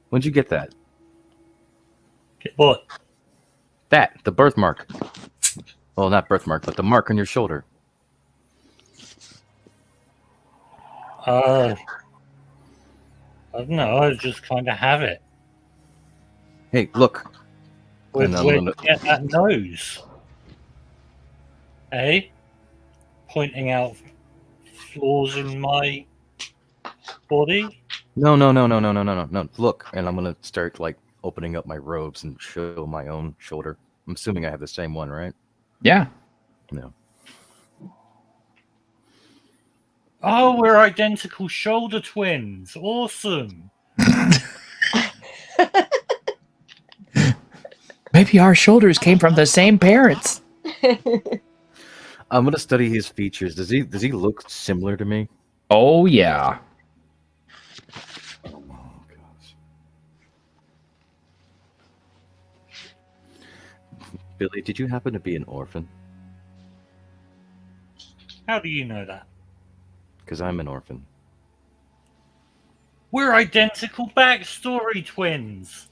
When'd you get that? What? That, the birthmark. Well, not birthmark, but the mark on your shoulder. I don't know. I just kind of have it. Hey, look. Where'd And I'm you gonna- get that nose? Eh? Pointing out flaws in my body? No. Look, and I'm gonna start like opening up my robes and show my own shoulder. I'm assuming I have the same one, right? Yeah. No. Oh, we're identical shoulder twins. Awesome. Maybe our shoulders came from the same parents. I'm gonna study his features. Does he look similar to me? Oh, yeah. Oh gosh. Billy, did you happen to be an orphan? How do you know that? Because I'm an orphan. We're identical backstory twins.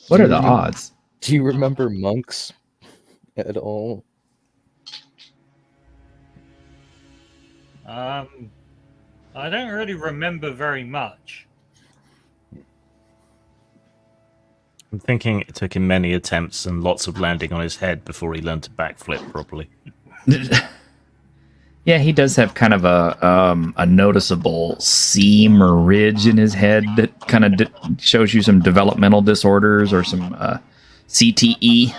What are the odds? Do you remember monks at all? I don't really remember very much. I'm thinking it took him many attempts and lots of landing on his head before he learned to backflip properly. Yeah, he does have kind of a noticeable seam or ridge in his head that kind of shows you some developmental disorders or some CTE.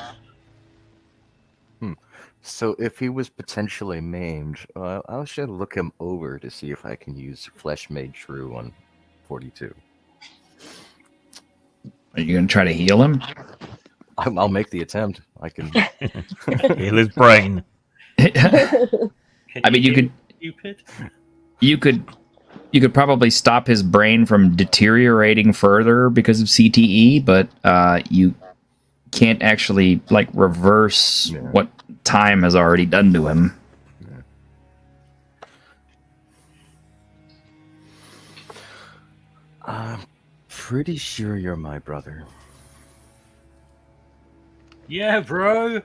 So if he was potentially maimed, I should look him over to see if I can use Flesh Made True on 42. Are you going to try to heal him? I'll make the attempt. I can. Heal his brain. I mean, you could. Stupid. You could probably stop his brain from deteriorating further because of CTE, but you can't actually like reverse what time has already done to him. I'm pretty sure you're my brother. Yeah, bro.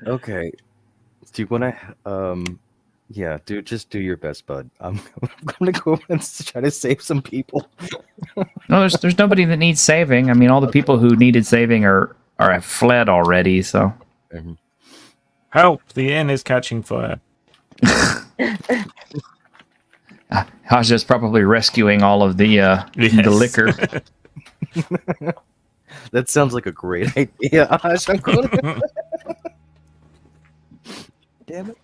Okay. Do you want to? Yeah, dude, just do your best, bud. I'm gonna go and try to save some people. No, there's nobody that needs saving. I mean, all the people who needed saving are have fled already. So Help! The inn is catching fire. Haja's probably rescuing all of the liquor. That sounds like a great idea. Ash. I'm gonna... Damn it.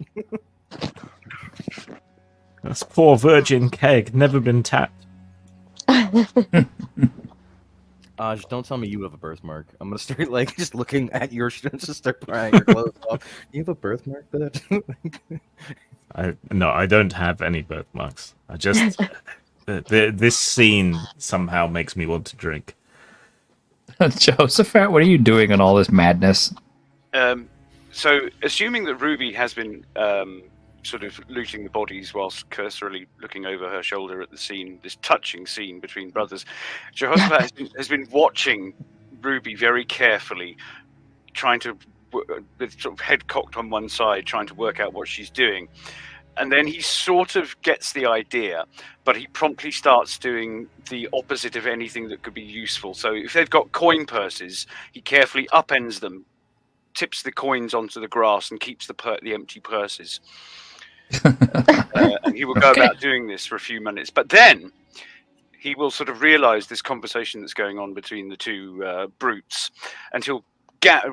This poor virgin keg, never been tapped. Aj, don't tell me you have a birthmark. I'm gonna start like just looking at your just start prying your clothes off. You have a birthmark for that? No, I don't have any birthmarks. I just this scene somehow makes me want to drink. Josephat, what are you doing in all this madness? So, assuming that Ruby has been sort of looting the bodies whilst cursorily looking over her shoulder at the scene, this touching scene between brothers, Jehoshaphat has been watching Ruby very carefully, trying to, with sort of head cocked on one side, trying to work out what she's doing. And then he sort of gets the idea, but he promptly starts doing the opposite of anything that could be useful. So if they've got coin purses, he carefully upends them, tips the coins onto the grass, and keeps the empty purses. And he will go about doing this for a few minutes. But then he will sort of realize this conversation that's going on between the two brutes, and he'll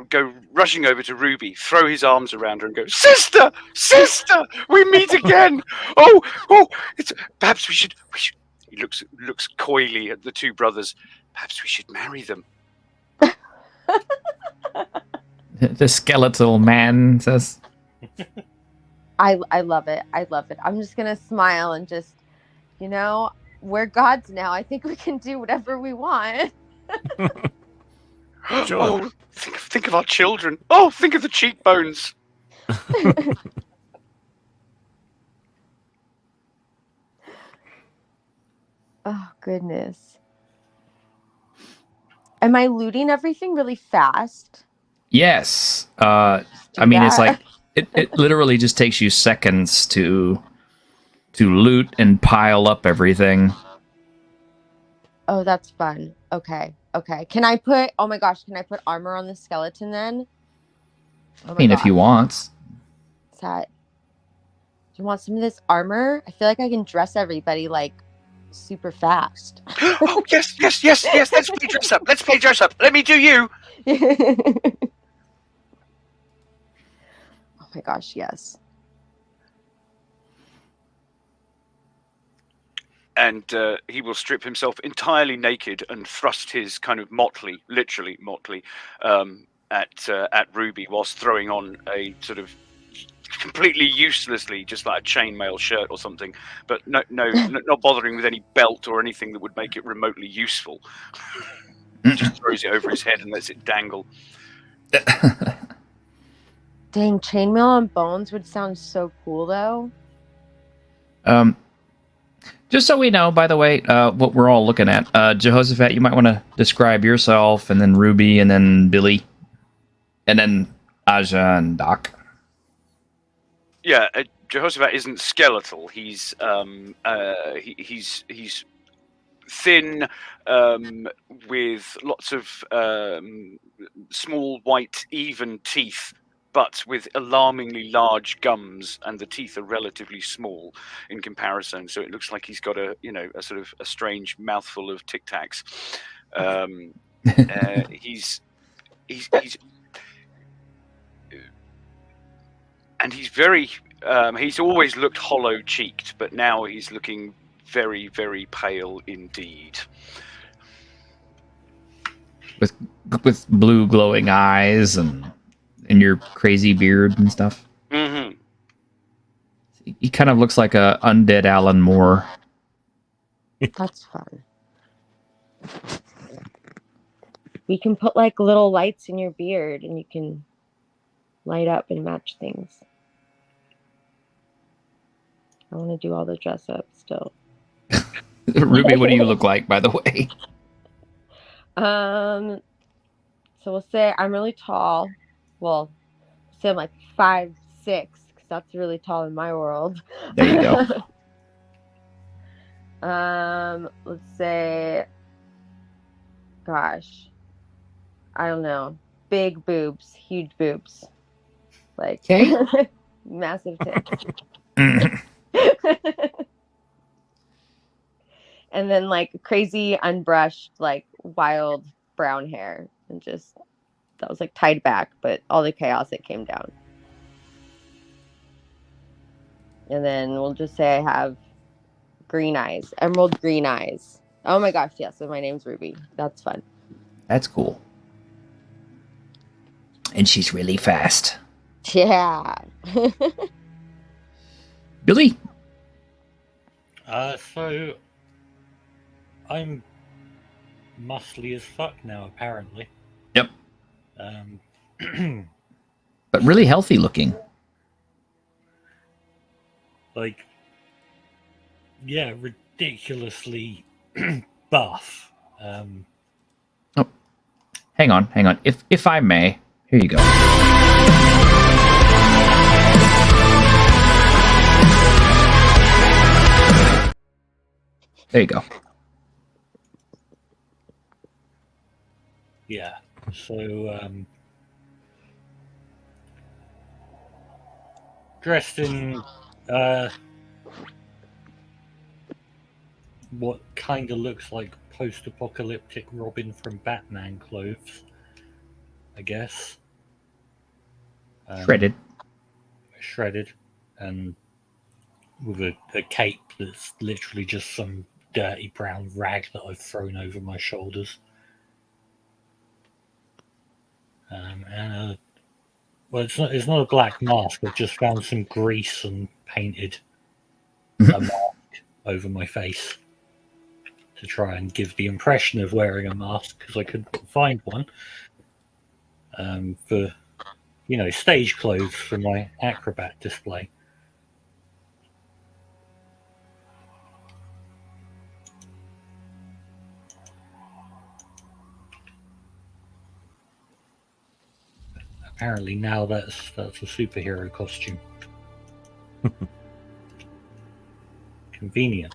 go rushing over to Ruby, throw his arms around her and go, "Sister, sister, we meet again. Oh, perhaps we should. He looks coyly at the two brothers. Perhaps we should marry them." The skeletal man says, I love it. I love it. I'm just gonna smile and just, we're gods now. I think we can do whatever we want. Sure. Oh, think of our children. Oh, think of the cheekbones. Oh, goodness. Am I looting everything really fast? Yes. Do I mean, it's that. like it literally just takes you seconds to loot and pile up everything. Oh, that's fun. Okay. Okay. Can I put, oh my gosh, can I put armor on the skeleton then? Oh I my mean, if you gosh. want. Is that, do you want some of this armor? I feel like I can dress everybody like super fast. Oh yes, yes, yes, yes. Let's play dress up. Let's play dress up. Let me do you. Oh my gosh, yes. And he will strip himself entirely naked and thrust his kind of motley, literally motley, at Ruby whilst throwing on a sort of completely uselessly, just like a chainmail shirt or something, but not bothering with any belt or anything that would make it remotely useful. Just throws it over his head and lets it dangle. Dang, chainmail on bones would sound so cool though. Just so we know, by the way, what we're all looking at, Jehoshaphat, you might want to describe yourself, and then Ruby, and then Billy, and then Aja and Doc. Yeah, Jehoshaphat isn't skeletal. He's thin, with lots of small, white, even teeth, but with alarmingly large gums, and the teeth are relatively small in comparison. So it looks like he's got a sort of a strange mouthful of Tic Tacs. He's and he's very. He's always looked hollow-cheeked, but now he's looking very, very pale indeed. With blue glowing eyes and your crazy beard and stuff. Mm-hmm. He kind of looks like a undead Alan Moore. That's fun. We can put like little lights in your beard and you can light up and match things. I want to do all the dress up still. Ruby, what do you look like, by the way? So we'll say I'm really tall. Well, say I'm like 5'6", because that's really tall in my world. There you go. Let's say, gosh, I don't know, big boobs, huge boobs, like massive tits. And then like crazy unbrushed, like wild brown hair, and just that was like tied back, but all the chaos it came down. And then we'll just say I have green eyes, emerald green eyes. Oh my gosh, yes. So my name's Ruby. That's fun. That's cool. And she's really fast. Yeah. Billy? So I'm muscly as fuck now, apparently. Yep. But really healthy looking. Like, yeah, ridiculously buff. Oh, hang on. If I may, here you go. There you go. Yeah. So, dressed in what kind of looks like post-apocalyptic Robin from Batman clothes, I guess. Shredded, and with a cape that's literally just some dirty brown rag that I've thrown over my shoulders. Well, it's not a black mask. I've just found some grease and painted a mask over my face to try and give the impression of wearing a mask, because I couldn't find one. For stage clothes for my acrobat display. Apparently now that's a superhero costume. Convenient.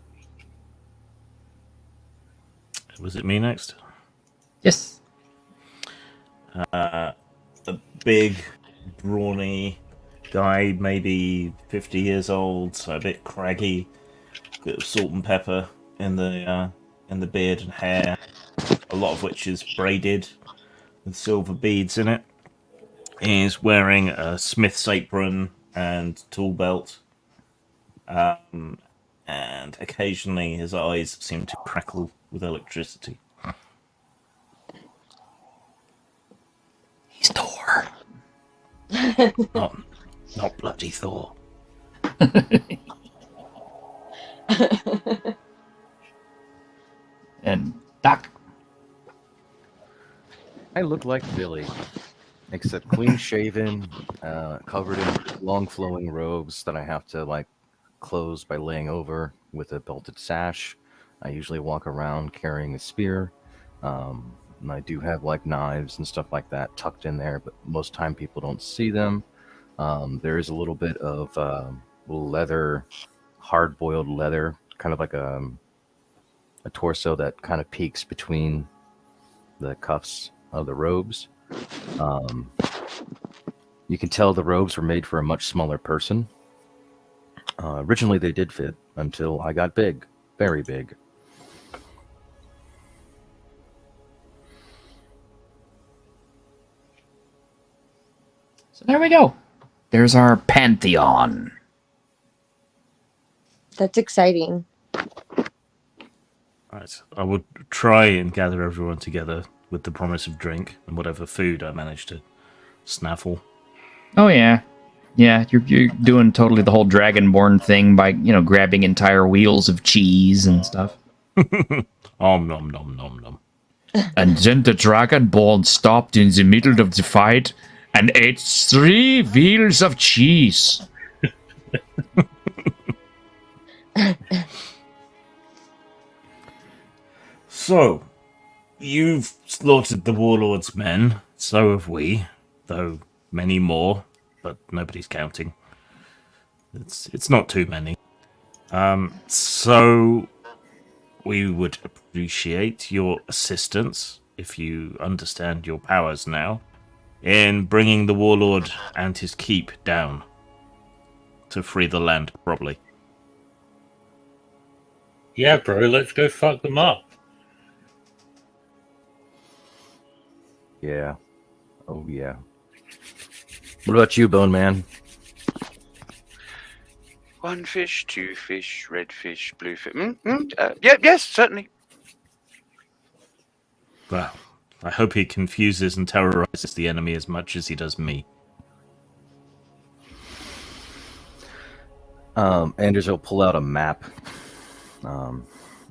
Was it me next? Yes. A big, brawny guy, maybe 50 years old, so a bit craggy, bit of salt and pepper in the beard and hair, a lot of which is braided with silver beads in it. He's wearing a smith's apron and tool belt, and occasionally his eyes seem to crackle with electricity. He's Thor. Not bloody Thor. And Doc. I look like Billy, except clean shaven, covered in long flowing robes that I have to like close by laying over with a belted sash. I usually walk around carrying a spear. And I do have like knives and stuff like that tucked in there, but most time people don't see them. There is a little bit of leather, hard-boiled leather, kind of like a torso that kind of peeks between the cuffs of the robes. You can tell the robes were made for a much smaller person. Originally they did fit until I got big, very big. So there we go. There's our pantheon. That's exciting. Right. I would try and gather everyone together with the promise of drink and whatever food I managed to snaffle. Oh yeah, yeah. You're doing totally the whole Dragonborn thing by grabbing entire wheels of cheese and stuff. Nom nom nom nom nom. And then the Dragonborn stopped in the middle of the fight and ate 3 wheels of cheese. So, you've slaughtered the warlord's men, so have we, though many more, but nobody's counting. It's not too many. So we would appreciate your assistance, if you understand your powers now, in bringing the warlord and his keep down to free the land properly. Yeah, bro, let's go fuck them up. Yeah. Oh, yeah. What about you, Bone Man? 1 fish, 2 fish, red fish, blue fish. Yes, certainly. Well, I hope he confuses and terrorizes the enemy as much as he does me. Anders will pull out a map and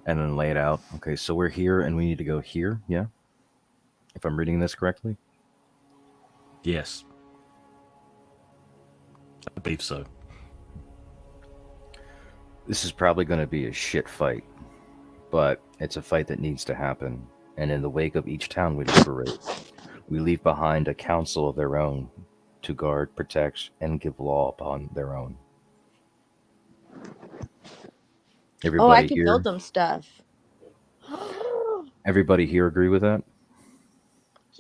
then lay it out. Okay, so we're here and we need to go here, yeah? If I'm reading this correctly? Yes. I believe so. This is probably going to be a shit fight, but it's a fight that needs to happen. And in the wake of each town we liberate, we leave behind a council of their own to guard, protect, and give law upon their own. Everybody I can here, build them stuff. everybody here agree with that?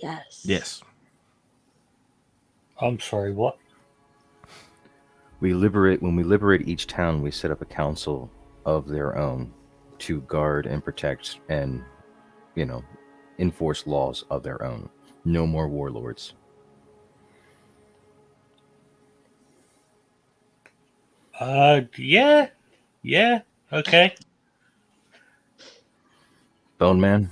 Yes. Yes. I'm sorry, what? When we liberate each town, we set up a council of their own to guard and protect and, enforce laws of their own. No more warlords. Yeah, okay. Bone Man?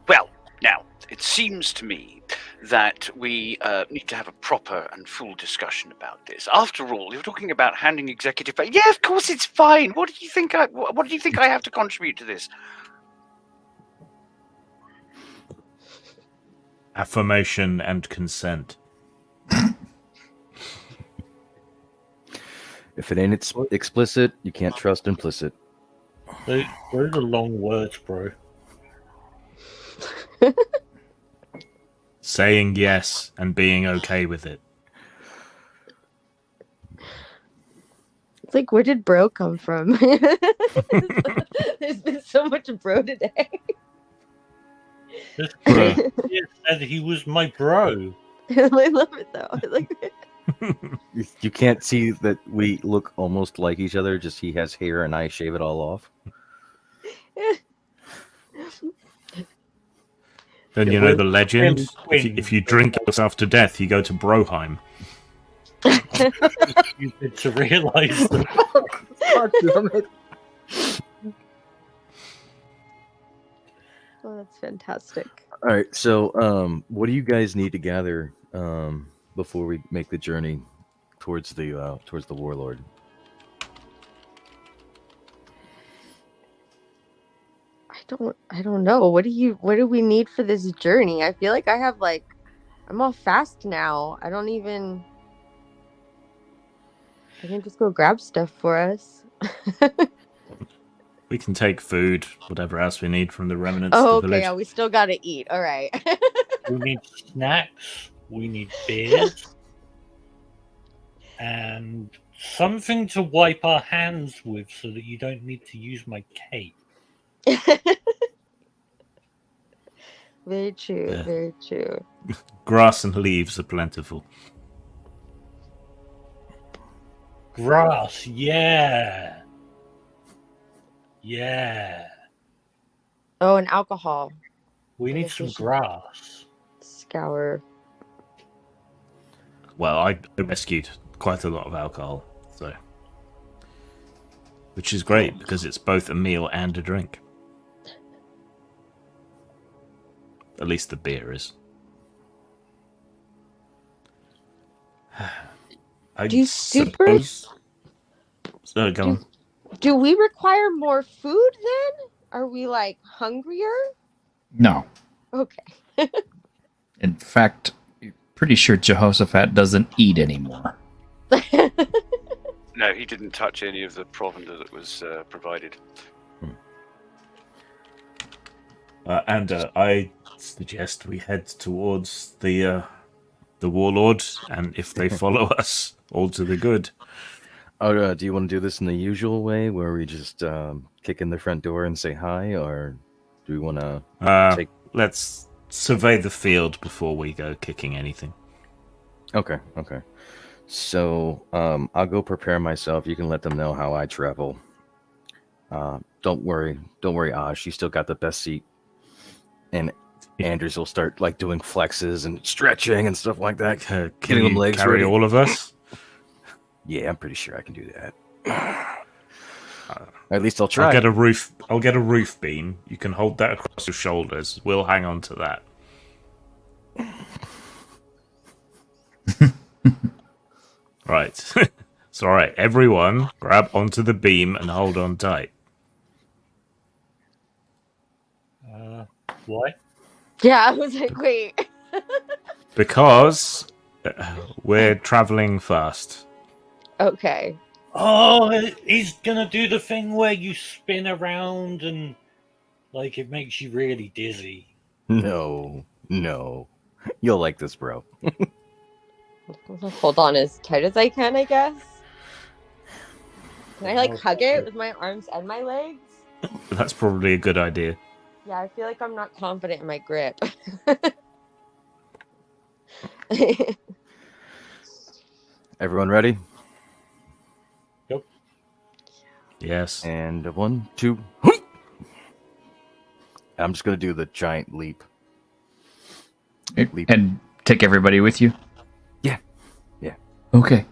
Well, now, it seems to me that we need to have a proper and full discussion about this. After all, you're talking about handing executive power. Yeah, of course it's fine. What do you think I have to contribute to this? Affirmation and consent. If it ain't explicit, you can't trust implicit. Those are long words, bro. Saying yes and being okay with it. It's like, where did bro come from? There's been so much bro today. This Bruh. kid said he was my bro. I love it though. I like it. You can't see that we look almost like each other, just he has hair and I shave it all off. Then you know the legend. If you drink yourself to death, you go to Broheim. You need to realize that. Oh, that's fantastic. All right, so what do you guys need to gather before we make the journey towards the warlord? I don't know. What do we need for this journey? I feel like I'm all fast now. I can just go grab stuff for us. We can take food, whatever else we need from the remnants Oh, of the okay. village. Yeah, we still gotta eat. All right. We need snacks, we need beers, and something to wipe our hands with so that you don't need to use my cape. Very true. Yeah. Very true. Grass and leaves are plentiful. Grass, yeah. Yeah. Oh, and alcohol. We need some grass. Scour. Well, I rescued quite a lot of alcohol, so which is great because it's both a meal and a drink. At least the beer is. I Do suppose. So go on. Do we require more food then? Are we like hungrier? No. Okay. In fact, pretty sure Jehoshaphat doesn't eat anymore. No, he didn't touch any of the provender that was provided. And I suggest we head towards the warlord, and if they follow us, all to the good. Oh, do you want to do this in the usual way, where we just kick in the front door and say hi, or do we want to take? Let's survey the field before we go kicking anything. Okay. So I'll go prepare myself. You can let them know how I travel. Don't worry, Osh. You still got the best seat. And Anders will start like doing flexes and stretching and stuff like that. Can Getting them you legs carry ready. all of us? Yeah, I'm pretty sure I can do that. At least I'll try. I'll get a roof beam. You can hold that across your shoulders. We'll hang on to that. Right. It's all right. Everyone, grab onto the beam and hold on tight. Why? Yeah, I was like, wait. Because we're traveling fast. Okay. Oh, he's gonna do the thing where you spin around and like it makes you really dizzy. No. You'll like this, bro. Hold on as tight as I can, I guess. Can I like hug it with my arms and my legs? That's probably a good idea. Yeah, I feel like I'm not confident in my grip. Everyone ready? Yep. Yes. And 1, 2. I'm just gonna do the giant leap. And take everybody with you? Yeah. Okay.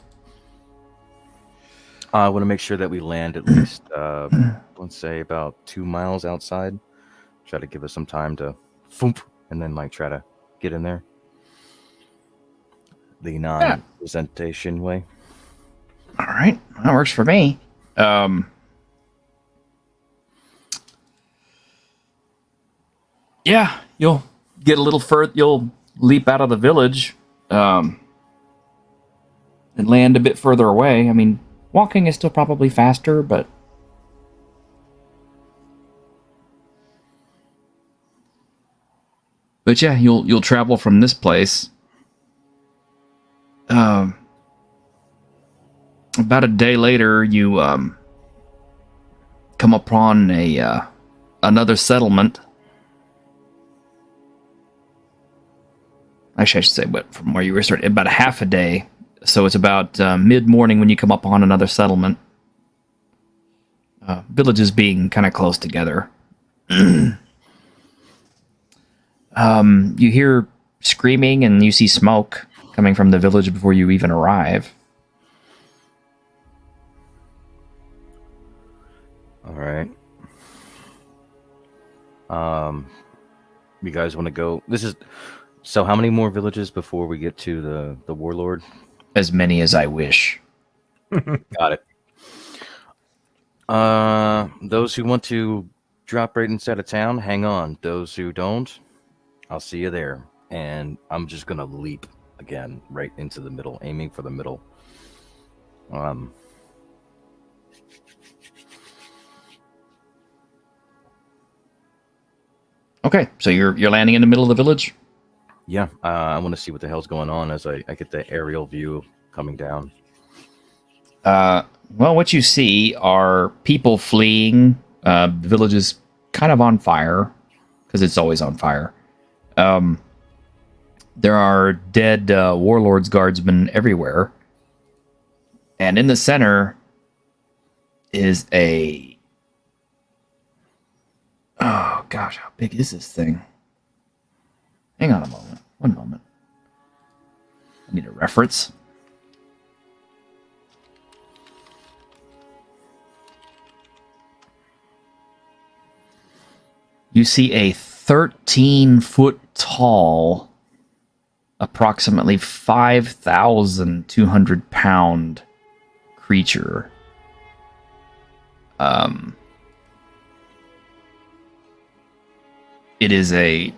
I want to make sure that we land at least, let's say, about 2 miles outside. Try to give us some time to foomp, and then like try to get in there. The non-presentation way. All right. That works for me. Yeah, you'll get a little further. You'll leap out of the village and land a bit further away. I mean, walking is still probably faster, but But yeah, you'll travel from this place. About a day later, you come upon another settlement. Actually, I should say, but from where you were starting, about a half a day. So it's about mid-morning when you come upon another settlement. Villages being kind of close together. You hear screaming and you see smoke coming from the village before you even arrive. All right. You guys want to go? So how many more villages before we get to the warlord? As many as I wish. Got it. Those who want to drop right inside of town, hang on. Those who don't, I'll see you there. And I'm just gonna leap again right into the middle, aiming for the middle. Okay, so you're landing in the middle of the village? Yeah, I want to see what the hell's going on as I get the aerial view coming down. Well, what you see are people fleeing. The village is kind of on fire, because it's always on fire. There are dead warlords guardsmen everywhere. And in the center is a... Oh, gosh, how big is this thing? Hang on a moment. One moment. I need a reference. You see a 13-foot tall, approximately 5,200 pound creature. It is a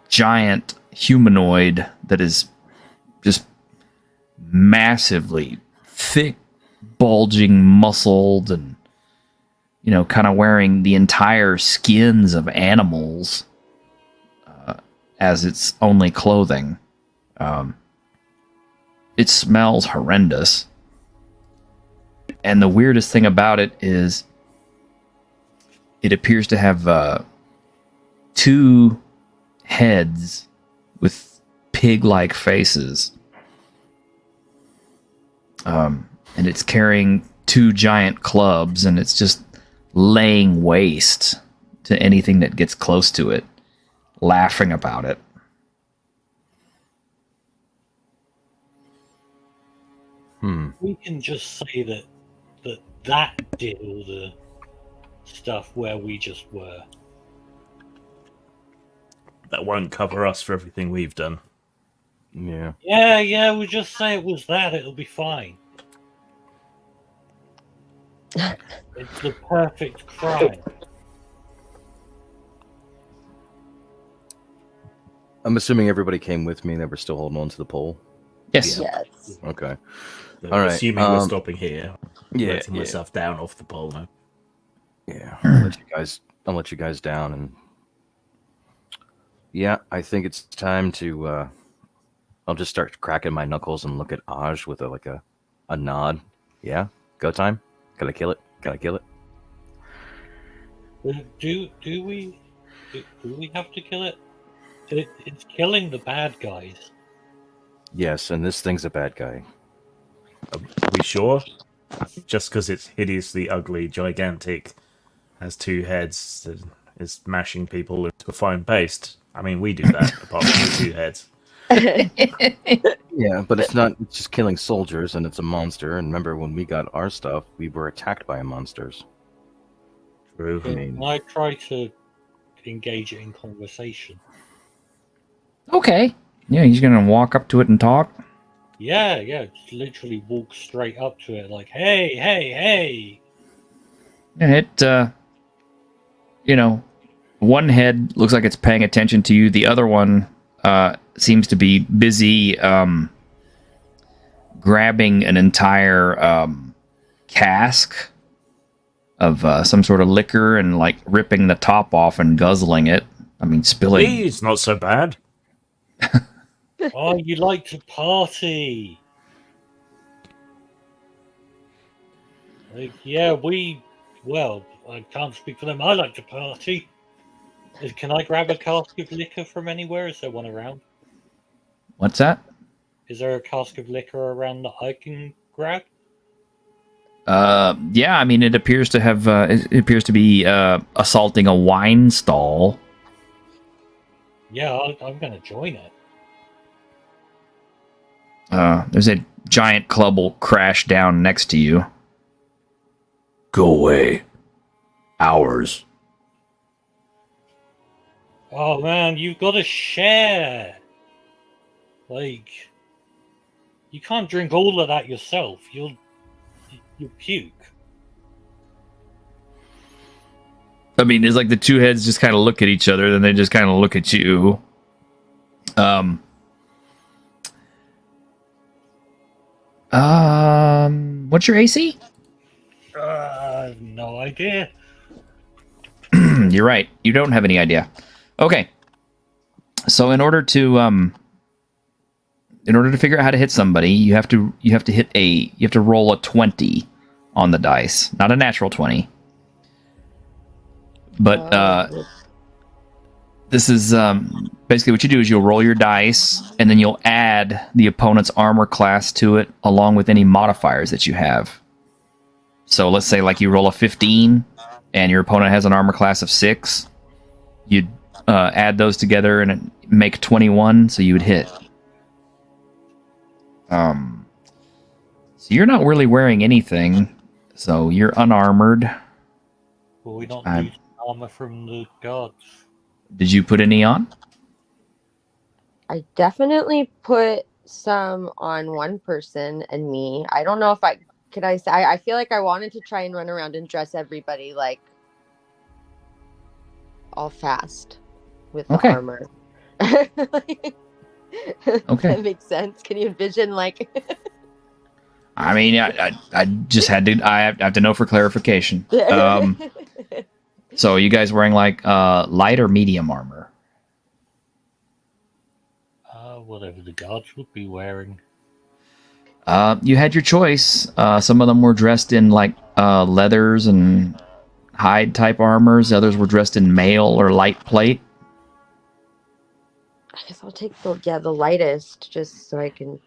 giant humanoid that is just massively thick, bulging, muscled, and kind of wearing the entire skins of animals as its only clothing. It smells horrendous. And the weirdest thing about it is it appears to have two heads with pig-like faces. And it's carrying two giant clubs, and it's just laying waste to anything that gets close to it, laughing about it. We can just say that did all the stuff where we just were. That won't cover us for everything we've done. Yeah. Yeah, we'll just say it was that. It'll be fine. It's the perfect crime. I'm assuming everybody came with me and they were still holding on to the pole. Yes. Yes. Okay. So All right, assuming we're stopping here. Yeah, Letting myself down off the pole now. Yeah. I'll let you guys down, and yeah, I think it's time to. I'll just start cracking my knuckles and look at Aj with a nod. Yeah, go time. Gotta kill it. Do we have to kill it? It's killing the bad guys. Yes, and this thing's a bad guy. Are we sure? Just because it's hideously ugly, gigantic, has two heads, is mashing people into a fine paste. I mean, we do that, apart from the two heads. Yeah, but it's not. It's just killing soldiers, and it's a monster. And remember, when we got our stuff, we were attacked by monsters. True. I try to engage it in conversation. Okay. Yeah, he's gonna walk up to it and talk. Yeah, just literally walk straight up to it like, hey. And it, one head looks like it's paying attention to you. The other one seems to be busy grabbing an entire cask of some sort of liquor and ripping the top off and guzzling it. I mean, spilling. It's not so bad. Oh, you like to party. Like, yeah, well, I can't speak for them. I like to party. Can I grab a cask of liquor from anywhere? Is there one around? What's that? Is there a cask of liquor around that I can grab? Yeah, I mean, it appears to have, it appears to be, assaulting a wine stall. Yeah, I'm going to join it. There's a giant club will crash down next to you. Go away. Ours. Oh man, you've got to share. Like, you can't drink all of that yourself. You'll puke. I mean, it's like the two heads just kind of look at each other, then they just kind of look at you. What's your AC? No idea. You're right. You don't have any idea. Okay. So in order to figure out how to hit somebody, you have to roll a 20 on the dice, not a natural 20. But this is basically what you do is you'll roll your dice and then you'll add the opponent's armor class to it along with any modifiers that you have. So let's say like you roll a 15 and your opponent has an armor class of 6. You'd add those together and make 21, so you would hit. So you're not really wearing anything, so you're unarmored. Well, we don't need armor from the gods. Did you put any on? I definitely put some on one person and me. I don't know if I feel like I wanted to try and run around and dress everybody like all fast with the armor. Okay. That makes sense. Can you envision like I mean, I just had to. I have to know for clarification. So, you guys wearing like light or medium armor? Whatever the gods would be wearing. You had your choice. Some of them were dressed in like leathers and hide type armors. Others were dressed in mail or light plate. I guess I'll take the lightest just so I can.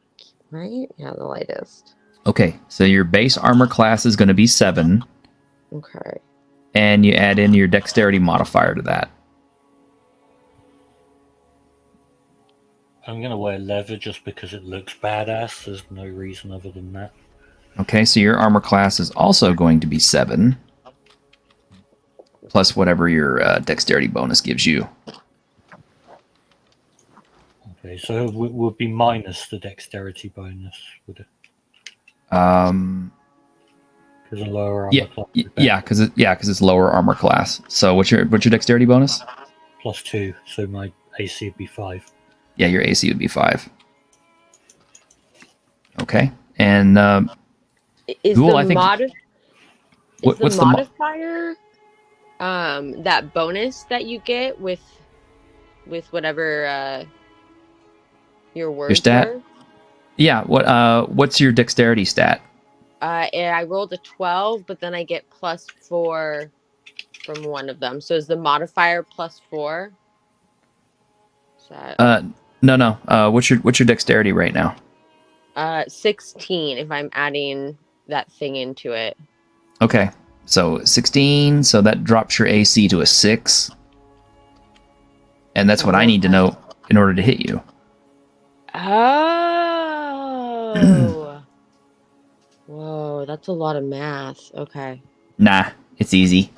Right? Yeah, the lightest. Okay, so your base armor class is going to be 7. Okay. And you add in your dexterity modifier to that. I'm going to wear leather just because it looks badass. There's no reason other than that. Okay, so your armor class is also going to be 7. Plus whatever your dexterity bonus gives you. Okay, so it would be minus the dexterity bonus, would it? Because a lower armor class. Yeah, because it's lower armor class. So what's your dexterity bonus? +2, so my AC would be 5. Yeah, your AC would be 5. Okay, and is Ghoul, the modifier that bonus that you get with whatever your words your stat? were? Yeah. What's your dexterity stat? I rolled a 12, but then I get +4 from one of them. So is the modifier +4? Is that... No. What's your dexterity right now? 16 if I'm adding that thing into it. Okay. So 16, so that drops your AC to a 6. And that's what I need to know in order to hit you. Oh. Whoa, that's a lot of math. Okay. Nah, it's easy.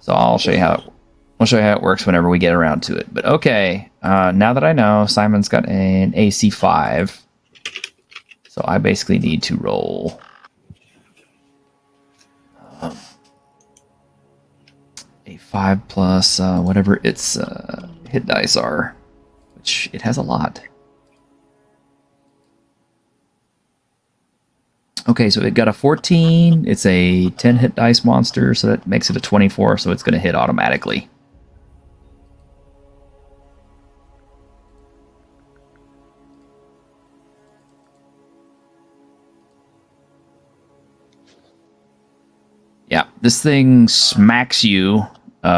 So I'll show you how it works whenever we get around to it. But okay, now that I know, Simon's got an AC 5. So I basically need to roll a 5 plus whatever its hit dice are, which it has a lot. Okay, so it got a 14. It's a 10 hit dice monster, so that makes it a 24, so it's going to hit automatically. Yeah, this thing smacks you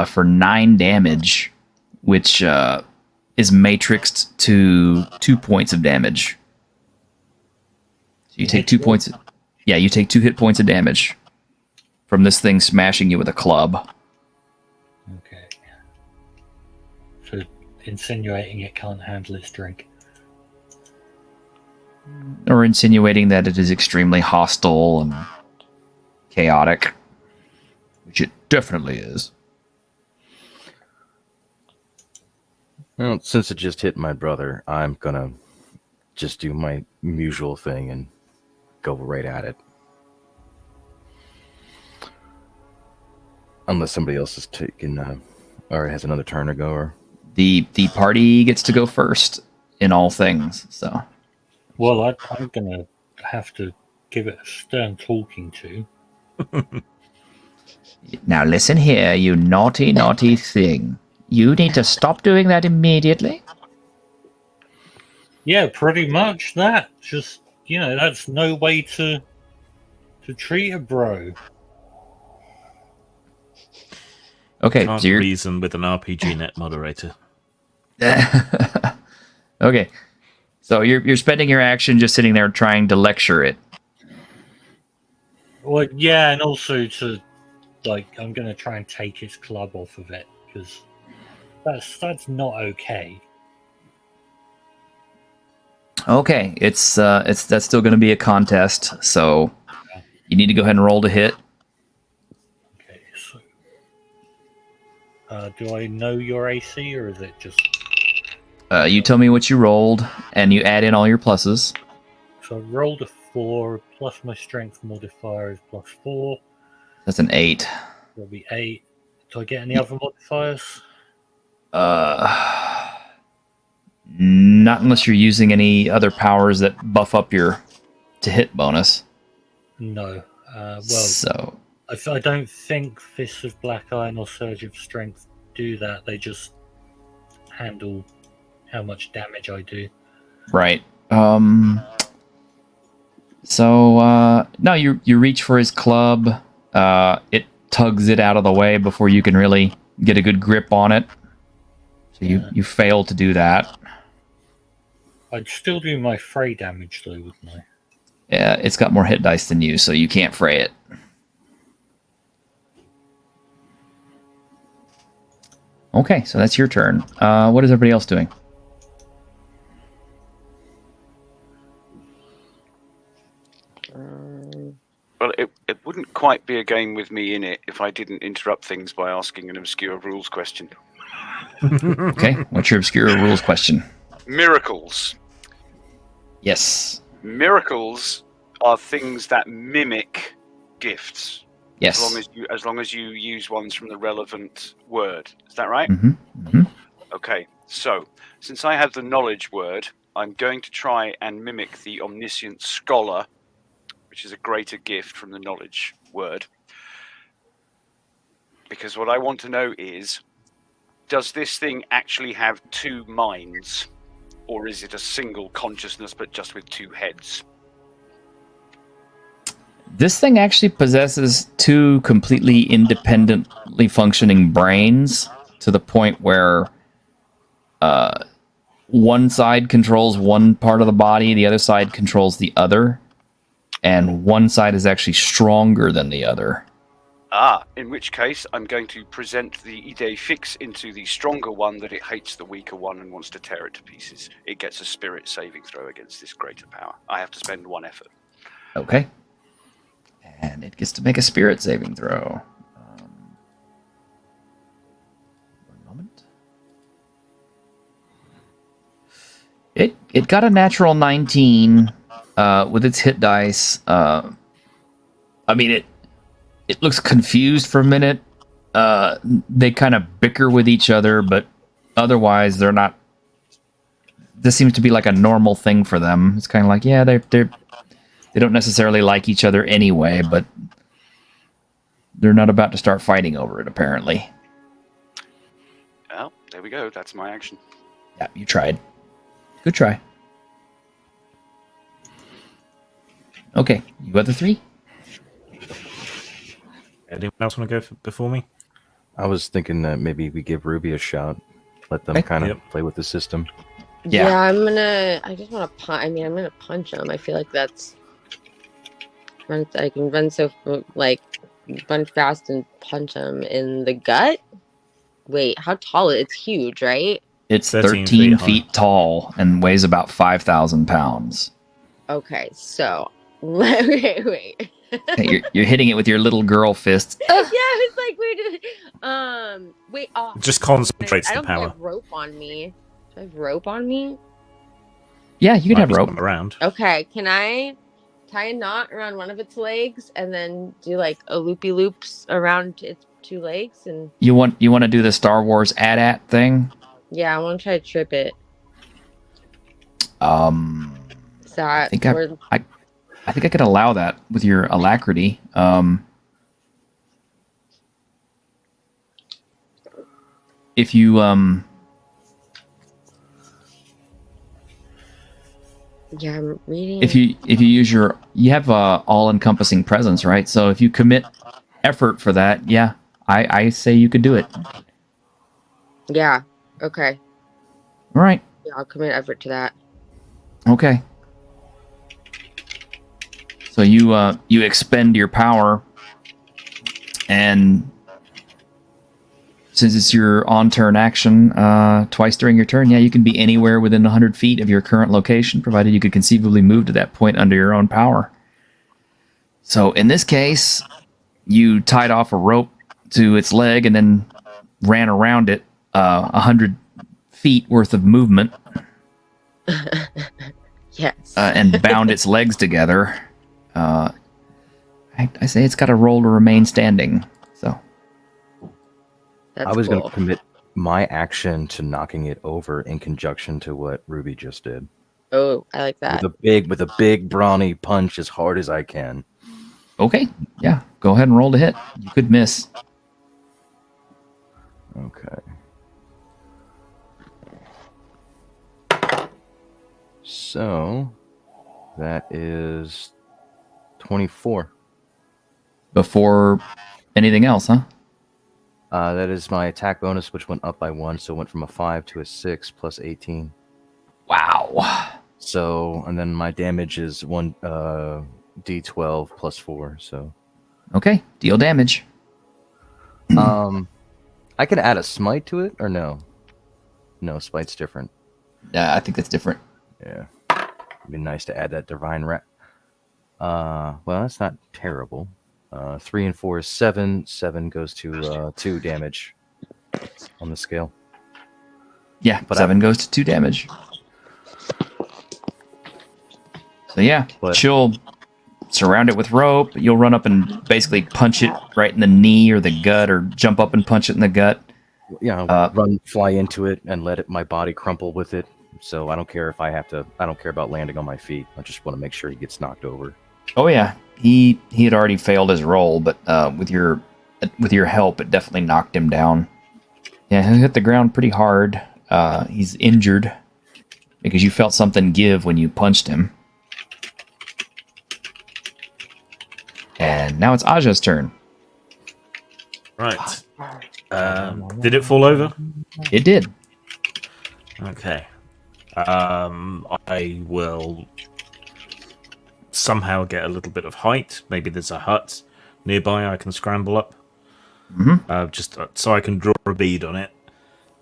for 9 damage, which is matrixed to 2 points of damage. So you take 2 points. Yeah, you take 2 hit points of damage from this thing smashing you with a club. Okay. So insinuating it can't handle its drink. Or insinuating that it is extremely hostile and chaotic. Which it definitely is. Well, since it just hit my brother, I'm gonna just do my usual thing and go right at it. Unless somebody else is taking, or has another turn to go, or... The party gets to go first in all things, so... Well, I'm going to have to give it a stern talking to. Now listen here, you naughty, naughty thing. You need to stop doing that immediately. Yeah, pretty much that. Just, that's no way to treat a bro. Okay, Can't so you're... reason with an RPG net moderator. Okay, so you're spending your action just sitting there trying to lecture it. Well, yeah, and also to, I'm going to try and take its club off of it, because that's not okay. Okay, it's that's still going to be a contest, so you need to go ahead and roll to hit. Okay, so do I know your AC, or is it just... You tell me what you rolled, and you add in all your pluses. So I rolled a 4, plus my strength modifier is +4. That's an 8. That'll be 8. Do I get any other modifiers? Not unless you're using any other powers that buff up your to hit bonus. No. So I don't think Fists of Black Iron or Surge of Strength do that. They just handle how much damage I do. right. So no, you reach for his club. It tugs it out of the way before you can really get a good grip on it. So you fail to do that. I'd still do my fray damage though, wouldn't I? Yeah, it's got more hit dice than you, so you can't fray it. Okay, so that's your turn. What is everybody else doing? Well, it wouldn't quite be a game with me in it if I didn't interrupt things by asking an obscure rules question. Okay, what's your obscure rules question? Miracles. Yes. Miracles are things that mimic gifts. Yes. As long as you use ones from the relevant word. Is that right? Mm-hmm. Mm-hmm. Okay. So, since I have the knowledge word, I'm going to try and mimic the omniscient scholar, which is a greater gift from the knowledge word. Because what I want to know is, does this thing actually have 2 minds? Or is it a single consciousness but just with 2 heads? This thing actually possesses 2 completely independently functioning brains to the point where one side controls one part of the body, the other side controls the other, and one side is actually stronger than the other. In which case, I'm going to present the idée fixe into the stronger one that it hates the weaker one and wants to tear it to pieces. It gets a spirit saving throw against this greater power. I have to spend 1 effort. Okay. And it gets to make a spirit saving throw. One moment. It got a natural 19 with its hit dice. I mean, it looks confused for a minute. They kind of bicker with each other, but otherwise they're not. This seems to be like a normal thing for them. It's kind of like, yeah, they don't necessarily like each other anyway, but they're not about to start fighting over it, apparently. Well, there we go. That's my action. Yeah, you tried. Good try. Okay, you got the 3? Anyone else want to go before me? I was thinking that maybe we give Ruby a shout. Let them Okay. kind of Yep. play with the system. Yeah. Yeah, I just want to punch. I mean, I'm gonna punch him. I feel like that's. I can run run fast and punch him in the gut. Wait, how tall? It's huge, right? It's 13 13 feet feet tall and weighs about 5,000 pounds. Okay, so wait. Okay, you're hitting it with your little girl fists. Yeah, it's like wait. Oh, Just concentrates I the don't think I power. have rope on me. Do I have rope on me? Yeah, you can have Might be rope. some around. Okay, can I tie a knot around one of its legs and then do like a loopy loops around its two legs? And You want to do the Star Wars AT-AT thing? yeah, I want to try to trip it. Is that I think I think I could allow that with your alacrity. If you yeah, I'm reading. if you use you have all-encompassing presence, right? So if you commit effort for that, yeah, I say you could do it. Yeah. Okay. All right. Yeah, I'll commit effort to that. Okay. So you expend your power, and since it's your on-turn action, twice during your turn, yeah, you can be anywhere within 100 feet of your current location, provided you could conceivably move to that point under your own power. So in this case, you tied off a rope to its leg and then ran around it 100 feet worth of movement. Yes. And bound its legs together. I say it's got a roll to remain standing. So That's I was cool. going to commit my action to knocking it over in conjunction to what Ruby just did. Oh, I like that. With a big brawny punch as hard as I can. okay, yeah, go ahead and roll to hit. You could miss. Okay. So that is 24. Before anything else, huh? That is my attack bonus, which went up by 1, so it went from a 5 to a 6 plus 18. Wow. So, and then my damage is 1 d12 plus 4. So, Okay, deal damage. I can add a smite to it, or no? No, smite's different. Yeah, I think that's different. Yeah, it'd be nice to add that divine rat. Well, that's not terrible. 3 and 4 is 7. 7 goes to 2 damage on the scale. Yeah, But 7 goes to 2 damage. So yeah, But- she'll surround it with rope. You'll run up and basically punch it right in the knee or the gut, or jump up and punch it in the gut. Yeah, fly into it and let my body crumple with it. So I don't care if I have to. I don't care about landing on my feet. I just want to make sure he gets knocked over. Oh yeah, he had already failed his roll, but with your help, it definitely knocked him down. Yeah, he hit the ground pretty hard. He's injured because you felt something give when you punched him. And now it's Aja's turn. Right. Did it fall over? It did. Okay. I will somehow get a little bit of height. Maybe there's a hut nearby I can scramble up. Just so I can draw a bead on it.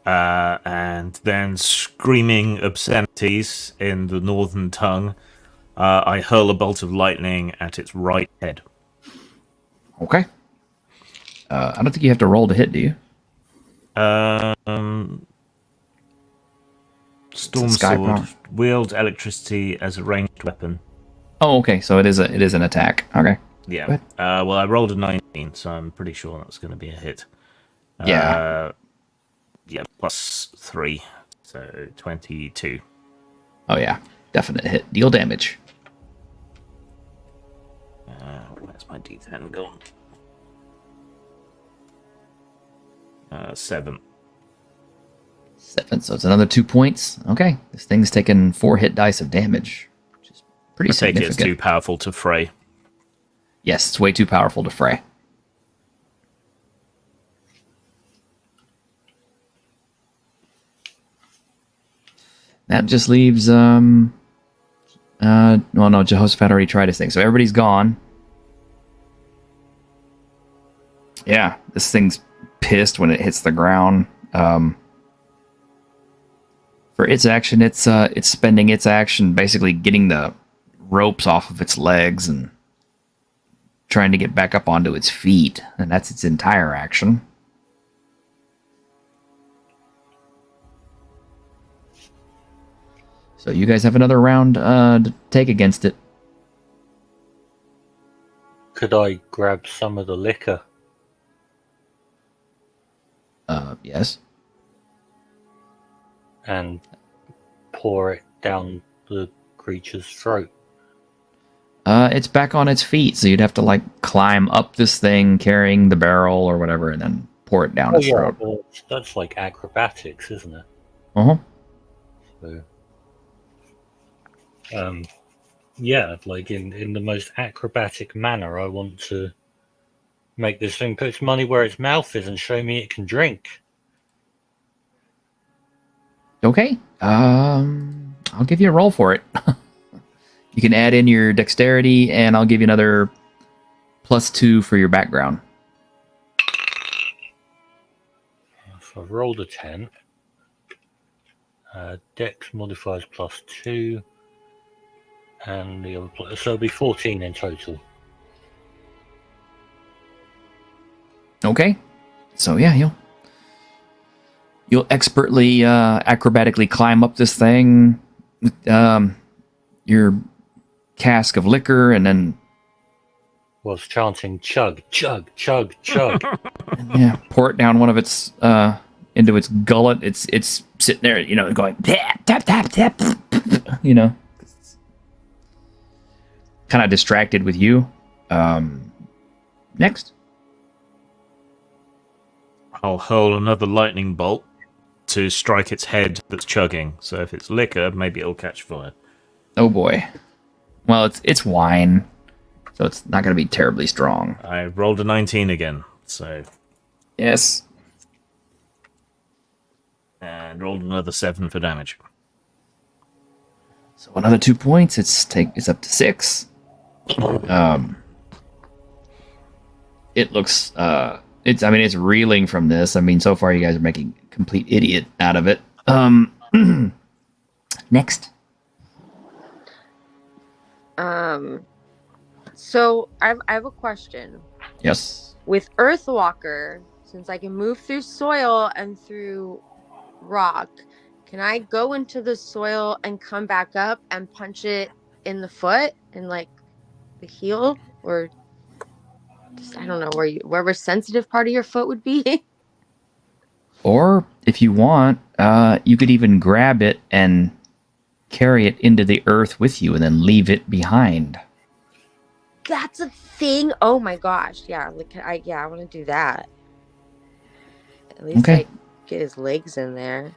And then screaming obscenities in the northern tongue, I hurl a bolt of lightning at its right head. Okay. I don't think you have to roll to hit, do you? Storm Sky sword power. wield electricity as a ranged weapon. Oh, okay. So it is an attack. Okay. Yeah. Go ahead. Well, I rolled a 19, so I'm pretty sure that's going to be a hit. Yeah. Yeah, plus 3, so 22. Oh yeah, definite hit. Deal damage. Where's my D10 gone? 7. 7. So it's another 2 points. Okay. This thing's taken 4 hit dice of damage, which is pretty I take it significant. it's too powerful to fray. Yes, it's way too powerful to fray. that just leaves well, no, Jehoshaphat already tried his thing, so everybody's gone. Yeah, this thing's pissed when it hits the ground. For its action, it's spending its action basically getting the ropes off of its legs and trying to get back up onto its feet, and that's its entire action. So you guys have another round to take against it. Could I grab some of the liquor? Yes. And pour it down the creature's throat. It's back on its feet, so you'd have to like climb up this thing carrying the barrel or whatever, and then pour it down its throat. Well, that's like acrobatics, isn't it? Uh-huh. So, yeah, like in the most acrobatic manner, I want to make this thing put its money where its mouth is and show me it can drink. Okay. I'll give you a roll for it. You can add in your dexterity, and I'll give you another +2 for your background. So I've rolled a 10. Dex modifiers +2. And the other so it'll be 14 in total. Okay. So yeah, you'll expertly acrobatically climb up this thing with your cask of liquor, and then Was chanting chug, chug, chug, chug. yeah, pour it down one of its into its gullet. It's sitting there, going tap tap tap tap, kind of distracted with you. Next. I'll hurl another lightning bolt to strike its head that's chugging. So if it's liquor, maybe it'll catch fire. Oh boy. Well, it's wine, so it's not going to be terribly strong. I rolled a 19 again, so... Yes. And rolled another 7 for damage. So another 2 points. It's up to 6. It looks it's reeling from this. I mean, so far you guys are making a complete idiot out of it. Next. So I have a question. Yes. With Earthwalker, since I can move through soil and through rock, can I go into the soil and come back up and punch it in the foot and like the heel, or just, I don't know, wherever sensitive part of your foot would be? Or if you want, you could even grab it and carry it into the earth with you and then leave it behind. That's a thing. Oh my gosh. Yeah. I want to do that. At least Okay. get his legs in there.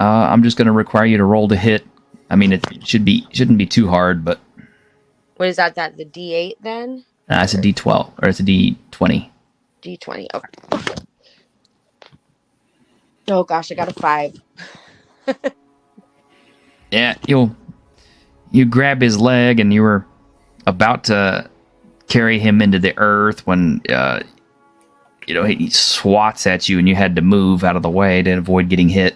I'm just going to require you to roll to hit. I mean, it shouldn't be too hard, but What is that? The D8 then? it's a D12 or it's a D20. D20. Okay. Oh gosh, I got a 5. Yeah, you grab his leg and you were about to carry him into the earth when he swats at you and you had to move out of the way to avoid getting hit.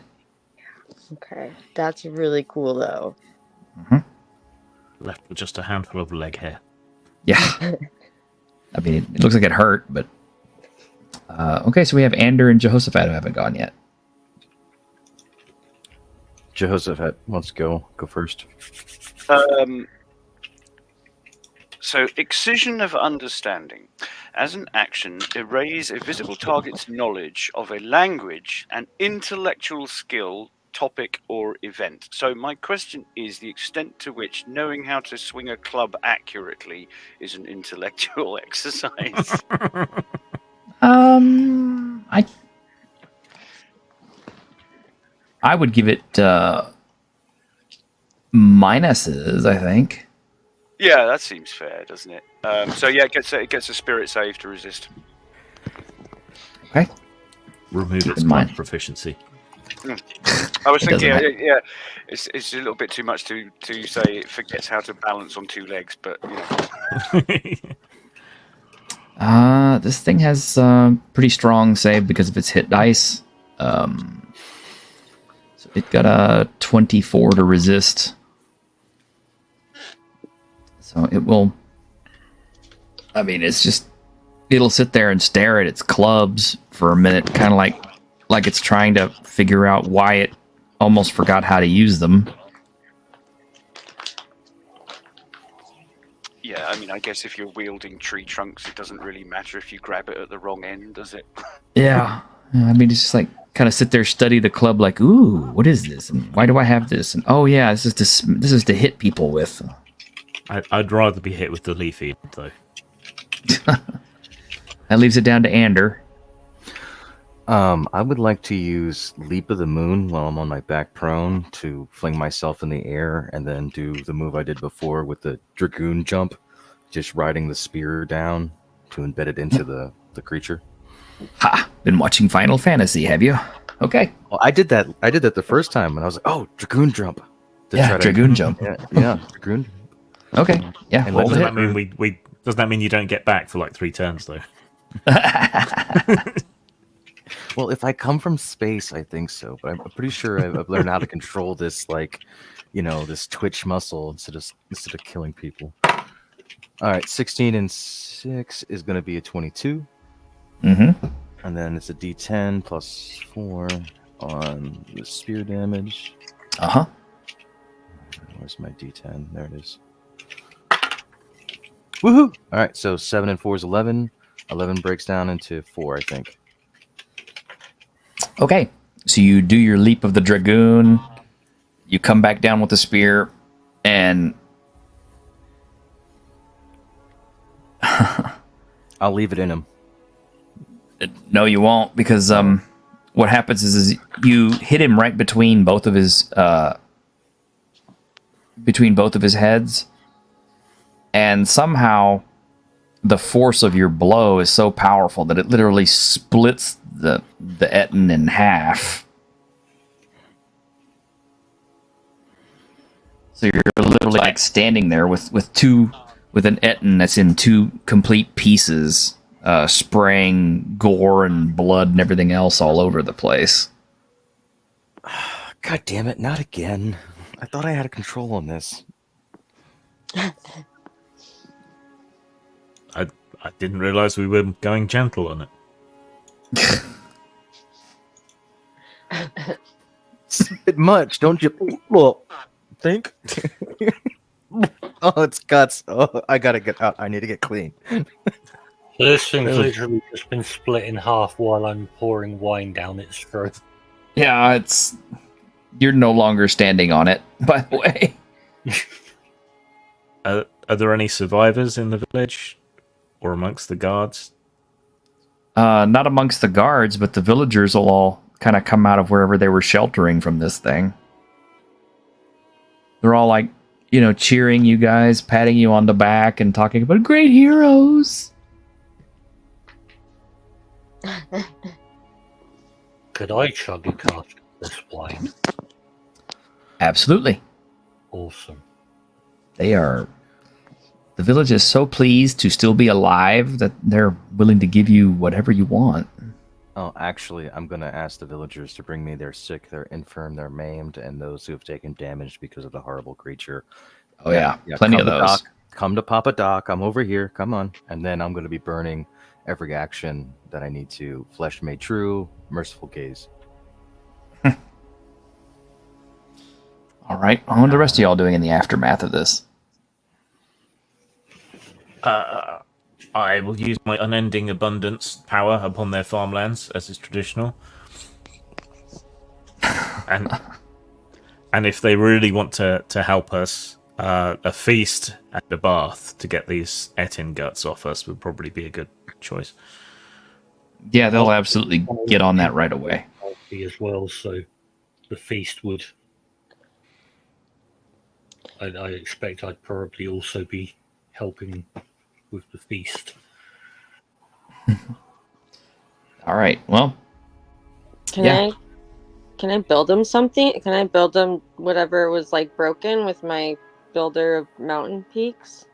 Okay, that's really cool though. Mm-hmm. Left with just a handful of leg hair. Yeah. I mean, it looks like it hurt, but okay. So we have Ander and Jehoshaphat who haven't gone yet. Jehoshaphat wants to go first. So, excision of understanding. As an action, erase a visible target's knowledge of a language, an intellectual skill, topic, or event. So, my question is the extent to which knowing how to swing a club accurately is an intellectual exercise. I would give it minuses, I think. Yeah, that seems fair, doesn't it? So yeah, it gets a spirit save to resist. Okay. Remove its in mind. proficiency. I was It thinking, doesn't yeah, it's a little bit too much to say it forgets how to balance on two legs, but This thing has pretty strong save because of its hit dice. So it got a 24 to resist. So it will. I mean, it'll sit there and stare at its clubs for a minute, kind of like it's trying to figure out why it almost forgot how to use them. yeah, I mean, I guess if you're wielding tree trunks, it doesn't really matter if you grab it at the wrong end, does it? Yeah. I mean, it's just like kind of sit there, study the club, like, ooh, what is this? And why do I have this? And oh yeah, this is to hit people with. I'd rather be hit with the leafy, though. That leaves it down to Ander. I would like to use Leap of the Moon while I'm on my back prone to fling myself in the air and then do the move I did before with the Dragoon jump, just riding the spear down to embed it into the creature. Ha! Been watching Final Fantasy, have you? Okay. Well, I did that the first time, and I was like, oh, Dragoon jump. Yeah, Dragoon jump. Yeah, Dragoon. Okay. Yeah, And roll the Doesn't hit. that mean doesn't that mean you don't get back for like 3 turns though? Well, if I come from space, I think so. But I'm pretty sure I've learned how to control this, this twitch muscle instead of killing people. All right, 16 and 6 is going to be a 22. Mm-hmm. And then it's a D10 plus 4 on the spear damage. Uh-huh. Where's my D10? There it is. Woohoo! All right, so 7 and 4 is 11. 11 breaks down into 4, I think. Okay. So you do your leap of the Dragoon. You come back down with the spear, and I'll leave it in him. no, you won't, because what happens is you hit him right between both of his heads, and somehow the force of your blow is so powerful that it literally splits the Etten in half. So you're literally like standing there with an Etten that's in 2 complete pieces, spraying gore and blood and everything else all over the place. God damn it, not again. I thought I had a control on this. I didn't realize we were going gentle on it. It's a bit much, don't you think? Oh, it's guts. Oh, I gotta get out. I need to get clean. This thing's literally just been split in half while I'm pouring wine down its throat. Yeah, you're no longer standing on it, by the way. Are there any survivors in the village or amongst the guards? Not amongst the guards, but the villagers will all kind of come out of wherever they were sheltering from this thing. They're all like, cheering you guys, patting you on the back, and talking about great heroes. Could I chug a cask of this wine? Absolutely. Awesome. The village is so pleased to still be alive that they're willing to give you whatever you want. Oh, actually, I'm going to ask the villagers to bring me their sick, their infirm, their maimed, and those who have taken damage because of the horrible creature. Oh, yeah. Plenty of those. Doc, come to Papa Doc. I'm over here. Come on. And then I'm going to be burning every action that I need to. Flesh made true, merciful gaze. All right. What are the rest of y'all doing in the aftermath of this? I will use my unending abundance power upon their farmlands, as is traditional. And if they really want to help us, a feast and a bath to get these Etin guts off us would probably be a good choice. Yeah, they'll absolutely get on that right away. As well, so the feast would. I expect I'd probably also be helping with the feast. All right. Well, Can Can I build him something? Can I build him whatever was like broken with my builder of mountain peaks?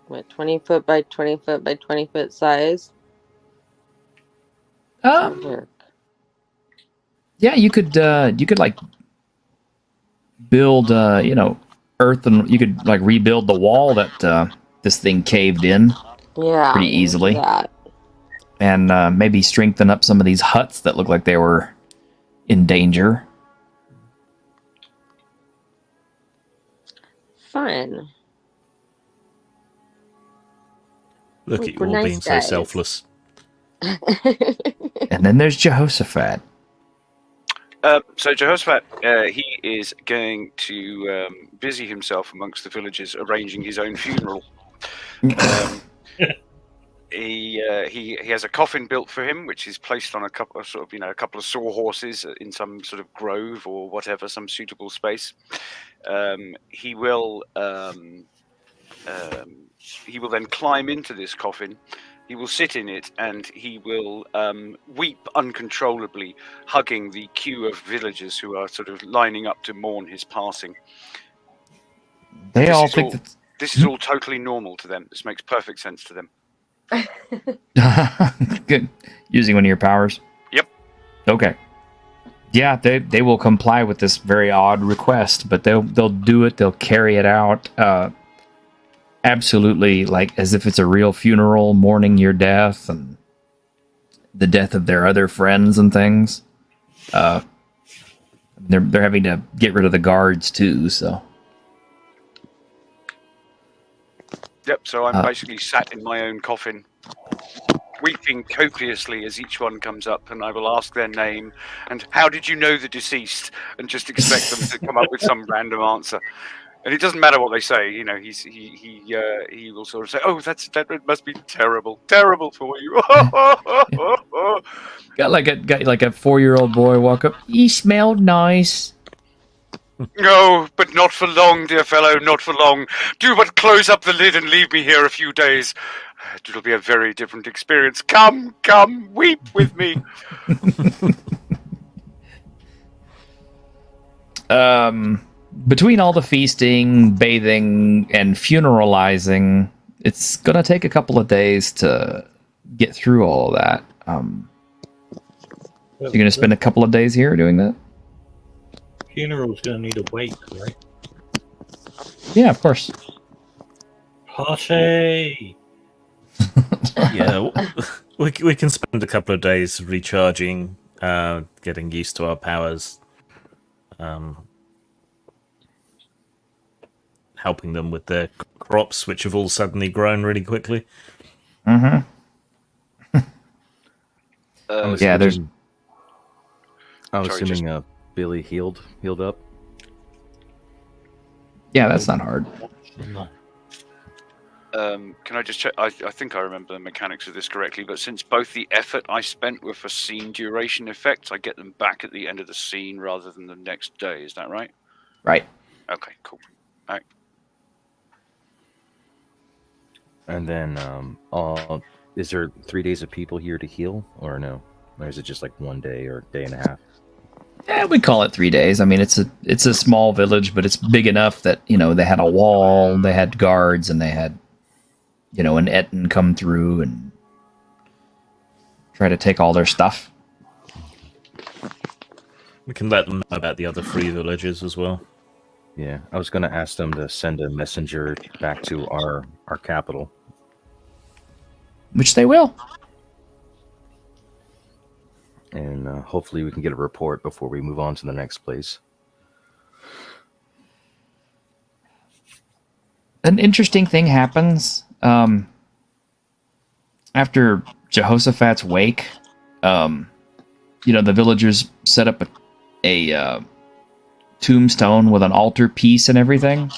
What, 20 foot by 20 foot by 20 foot size? Does that work? Yeah, you could like build earth, and you could like rebuild the wall that this thing caved in Yeah, pretty easily. that. And maybe strengthen up some of these huts that look like they were in danger. Fun. Look Look, at you we're all nice being so guys. selfless. And then there's Jehoshaphat. So Jehoshaphat, he is going to busy himself amongst the villagers, arranging his own funeral. He has a coffin built for him, which is placed on a couple of a couple of sawhorses in some sort of grove or whatever, some suitable space. He will then climb into this coffin. He will sit in it, and he will weep uncontrollably, hugging the queue of villagers who are sort of lining up to mourn his passing. They all think This is all totally normal to them. This makes perfect sense to them. Good. Using one of your powers? Yep. Okay. Yeah, they will comply with this very odd request, but they'll do it. They'll carry it out. Absolutely, like as if it's a real funeral, mourning your death and the death of their other friends and things. They're having to get rid of the guards too. So. Yep, so I'm basically sat in my own coffin, weeping copiously as each one comes up, and I will ask their name and how did you know the deceased, and just expect them to come up with some random answer. And it doesn't matter what they say, you know. He will sort of say, "Oh, that must be terrible for you." Got like a 4-year-old boy walk up. He smelled nice. No, but not for long, dear fellow, not for long. Do but close up the lid and leave me here a few days. It'll be a very different experience. Come, weep with me. Between all the feasting, bathing, and funeralizing, it's gonna take a couple of days to get through all of that. You're gonna spend a couple of days here doing that? Funeral's gonna need a wake, right? Yeah, of course. Party! Yeah, we can spend a couple of days recharging, getting used to our powers, helping them with their crops, which have all suddenly grown really quickly. Mm-hmm. Yeah, there's. I'm assuming Billy healed up. Yeah, that's not hard. Can I just check? I think I remember the mechanics of this correctly, but since both the effort I spent were for scene duration effects, I get them back at the end of the scene rather than the next day. Is that right? Right. Okay, cool. All right. And then, is there 3 days of people here to heal, or no? Or is it just like 1 day or day and a half? Yeah, we call it 3 days. I mean, it's a small village, but it's big enough that they had a wall, they had guards, and they had an Etten come through and try to take all their stuff. We can let them know about the other 3 villages as well. Yeah, I was going to ask them to send a messenger back to our capital. Which they will. And hopefully we can get a report before we move on to the next place. An interesting thing happens after Jehoshaphat's wake. The villagers set up a tombstone with an altar piece and everything.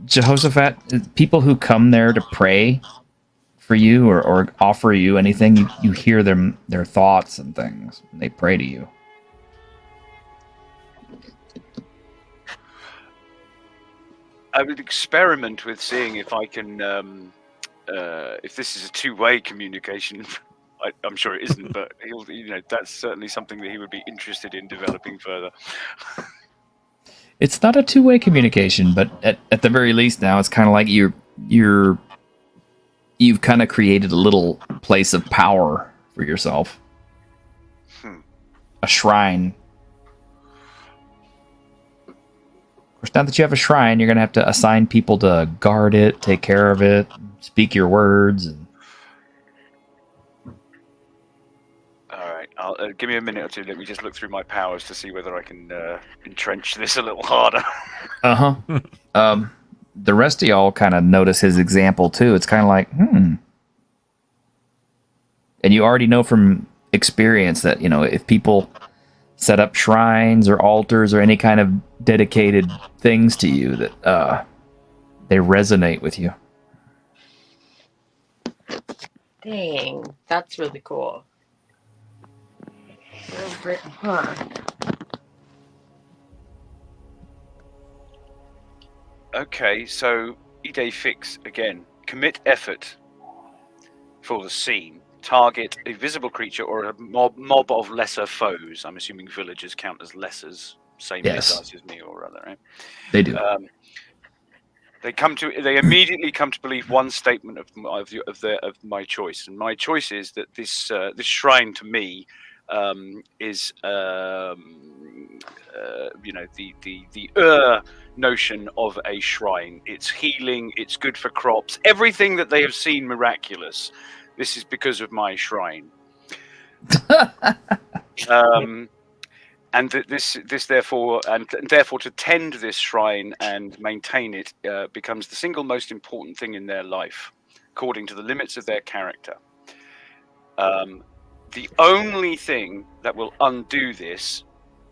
Jehoshaphat, people who come there to pray for you or offer you anything, you hear their thoughts and things. They pray to you. I would experiment with seeing if I can, if this is a two-way communication. I'm sure it isn't, but that's certainly something that he would be interested in developing further. It's not a two-way communication, but at the very least now it's kind of like you've kind of created a little place of power for yourself. A shrine. Of course, now that you have a shrine, you're going to have to assign people to guard it, take care of it, speak your words. And... All right, give me a minute or two. Let me just look through my powers to see whether I can entrench this a little harder. The rest of y'all kind of notice his example too. It's kind of like, And you already know from experience that, if people set up shrines or altars or any kind of dedicated things to you, that they resonate with you. Dang, that's really cool. Huh. Okay, so Ide fix again. Commit effort for the scene. Target a visible creature or a mob of lesser foes. I'm assuming villagers count as lessers, same size as me or other, right? They do. They immediately come to believe one statement of my choice, and my choice is that this shrine to me is the notion of a shrine. It's healing. It's good for crops. Everything that they have seen miraculous. This is because of my shrine. And this therefore to tend this shrine and maintain it becomes the single most important thing in their life, according to the limits of their character. The only thing that will undo this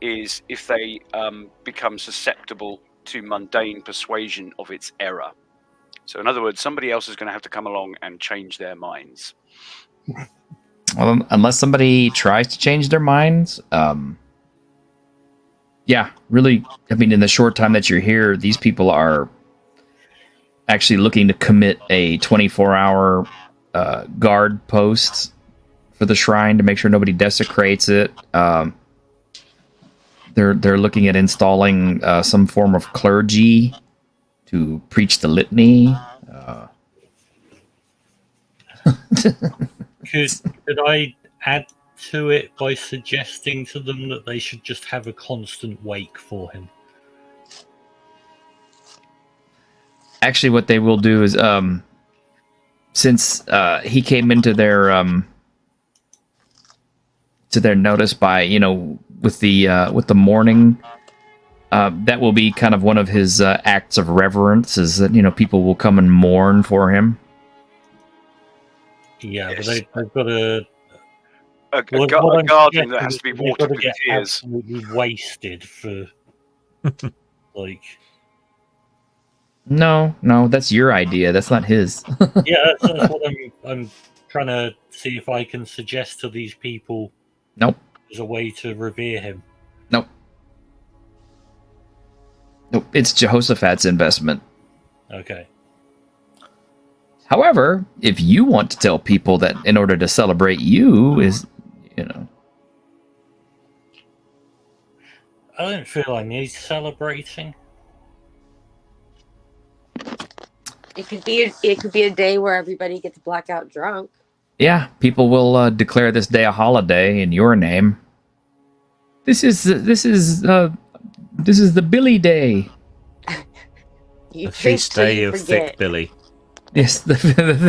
is if they become susceptible to mundane persuasion of its error. So in other words, somebody else is going to have to come along and change their minds. Well, unless somebody tries to change their minds, really, I mean, in the short time that you're here, these people are actually looking to commit a 24-hour guard post for the shrine to make sure nobody desecrates it. They're looking at installing some form of clergy to preach the litany. Could I add to it by suggesting to them that they should just have a constant wake for him? Actually, what they will do is, since he came into their notice by, with the mourning, that will be kind of one of his acts of reverence, is that people will come and mourn for him. Yes. But they've got a garden that has to be watered with get tears. absolutely wasted for like. No, that's your idea. That's not his. Yeah, that's what I'm trying to see if I can suggest to these people. Nope. As a way to revere him. Nope. It's Jehoshaphat's investment. Okay. However, if you want to tell people that in order to celebrate you is, I don't feel I need celebrating. It could be a day where everybody gets blackout drunk. Yeah, people will declare this day a holiday in your name. This is the Billy Day. The feast day of Thick Billy. Yes, the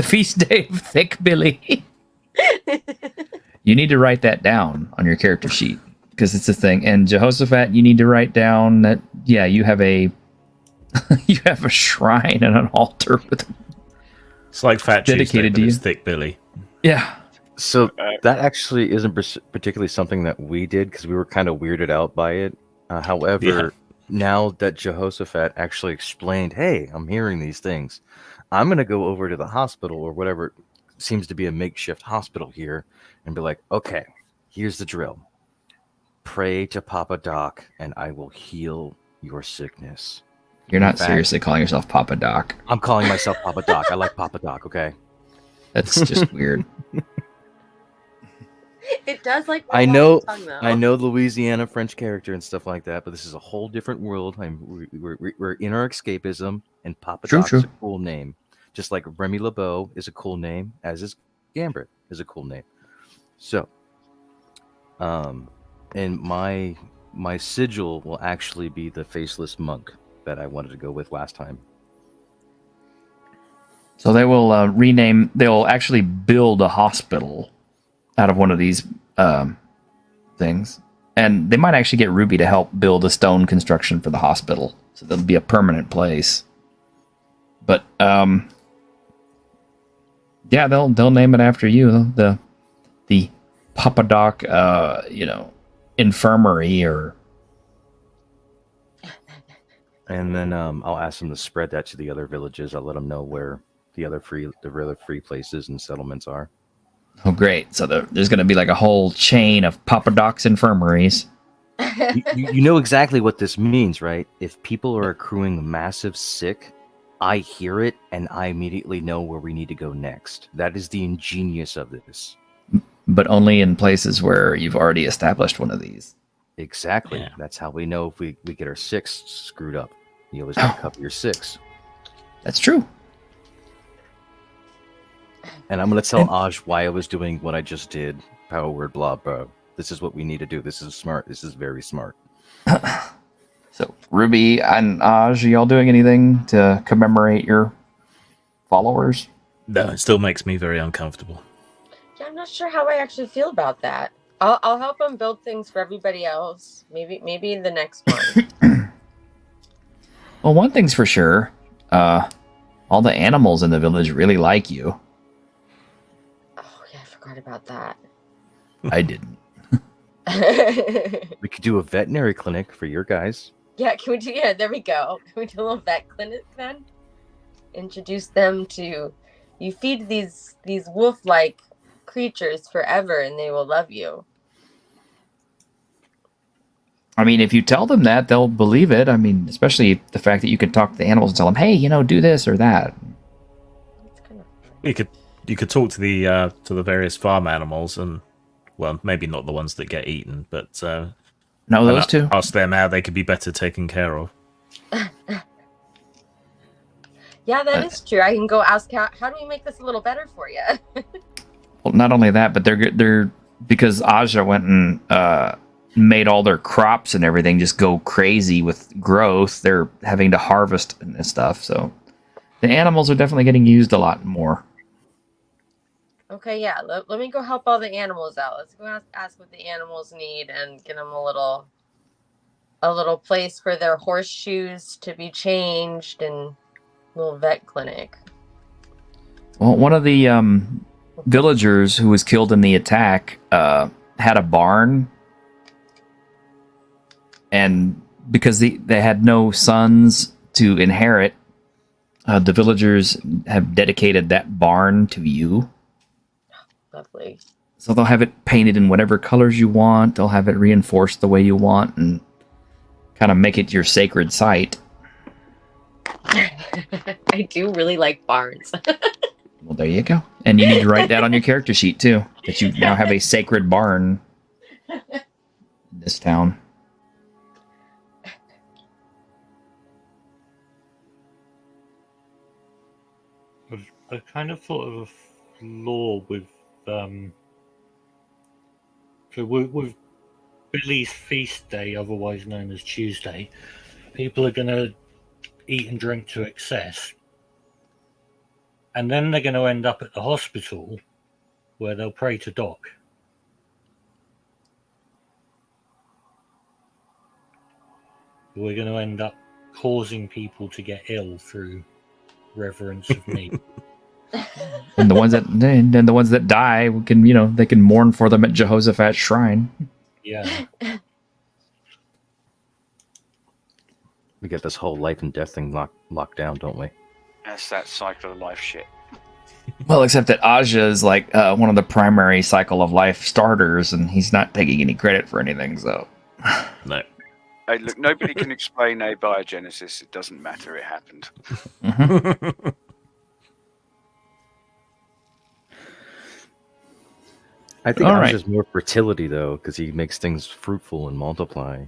feast day of Thick Billy. You need to write that down on your character sheet because it's a thing. And Jehoshaphat, you need to write down that you have a shrine and an altar with. It's like Fat dedicated Tuesday, to you. It's Thick Billy. Yeah. So that actually isn't particularly something that we did because we were kind of weirded out by it. However, now that Jehoshaphat actually explained, hey, I'm hearing these things, I'm going to go over to the hospital or whatever seems to be a makeshift hospital here and be like, okay, here's the drill. Pray to Papa Doc and I will heal your sickness. You're not seriously calling yourself Papa Doc. I'm calling myself Papa Doc. I like Papa Doc, okay? That's just weird. It does like I roll know, off the tongue, though. I know Louisiana French character and stuff like that, but this is a whole different world. We're in our escapism, and Papa True, Doc's true. a cool name. Just like Remy LeBeau is a cool name, as is Gambit is a cool name. So, and my sigil will actually be the faceless monk that I wanted to go with last time. So they will they'll actually build a hospital out of one of these things. And they might actually get Ruby to help build a stone construction for the hospital. So there'll be a permanent place. But yeah, they'll name it after you. The Papa Doc infirmary or. And then I'll ask them to spread that to the other villages. I'll let them know where the other free places and settlements are. Oh, great! So there's going to be like a whole chain of Papa Doc's infirmaries. You know exactly what this means, right? If people are accruing massive sick, I hear it and I immediately know where we need to go next. That is the ingenious of this. But only in places where you've already established one of these. Exactly. Yeah. That's how we know if we get our six screwed up. You always got to cover your six. That's true. And I'm going to tell Aj why I was doing what I just did. Power word blah, bro. This is what we need to do. This is smart. This is very smart. So, Ruby and Aj, are y'all doing anything to commemorate your followers? No, it still makes me very uncomfortable. Yeah, I'm not sure how I actually feel about that. I'll help them build things for everybody else. Maybe the next one. Well, one thing's for sure. All the animals in the village really like you. Oh yeah, I forgot about that. I didn't. We could do a veterinary clinic for your guys. Yeah, can we do? Yeah, there we go. Can we do a little vet clinic then? Introduce them to. You feed these wolf-like creatures forever, and they will love you. I mean, if you tell them that, they'll believe it. I mean, especially the fact that you can talk to the animals and tell them, hey, do this or that. It's kind of fun. You could talk to the various farm animals and, well, maybe not the ones that get eaten, but No, those two. ask them how they could be better taken care of. Yeah, that is true. I can go ask how do we make this a little better for you? Well, not only that, but they're because Aja went and made all their crops and everything just go crazy with growth. They're having to harvest and stuff. So the animals are definitely getting used a lot more. Okay, yeah. Let me go help all the animals out. Let's go ask what the animals need and get them a little place for their horseshoes to be changed and a little vet clinic. Well, one of the villagers who was killed in the attack had a barn. And because they had no sons to inherit, the villagers have dedicated that barn to you. Lovely. So they'll have it painted in whatever colors you want. They'll have it reinforced the way you want and kind of make it your sacred site. I do really like barns. Well, there you go. And you need to write that on your character sheet, too, that you now have a sacred barn in this town. I kind of thought of a flaw with so with Billy's feast day, otherwise known as Tuesday. People are going to eat and drink to excess, and then they're going to end up at the hospital where they'll pray to Doc. We're going to end up causing people to get ill through reverence of meat. And the ones that die can they can mourn for them at Jehoshaphat's shrine. Yeah. We get this whole life and death thing locked down, don't we? That's that cycle of life shit. Well, except that Aja is like one of the primary cycle of life starters, and he's not taking any credit for anything. So, No. Hey, look, nobody can explain abiogenesis. It doesn't matter. It happened. I think All ours right. is more fertility though, because he makes things fruitful and multiply.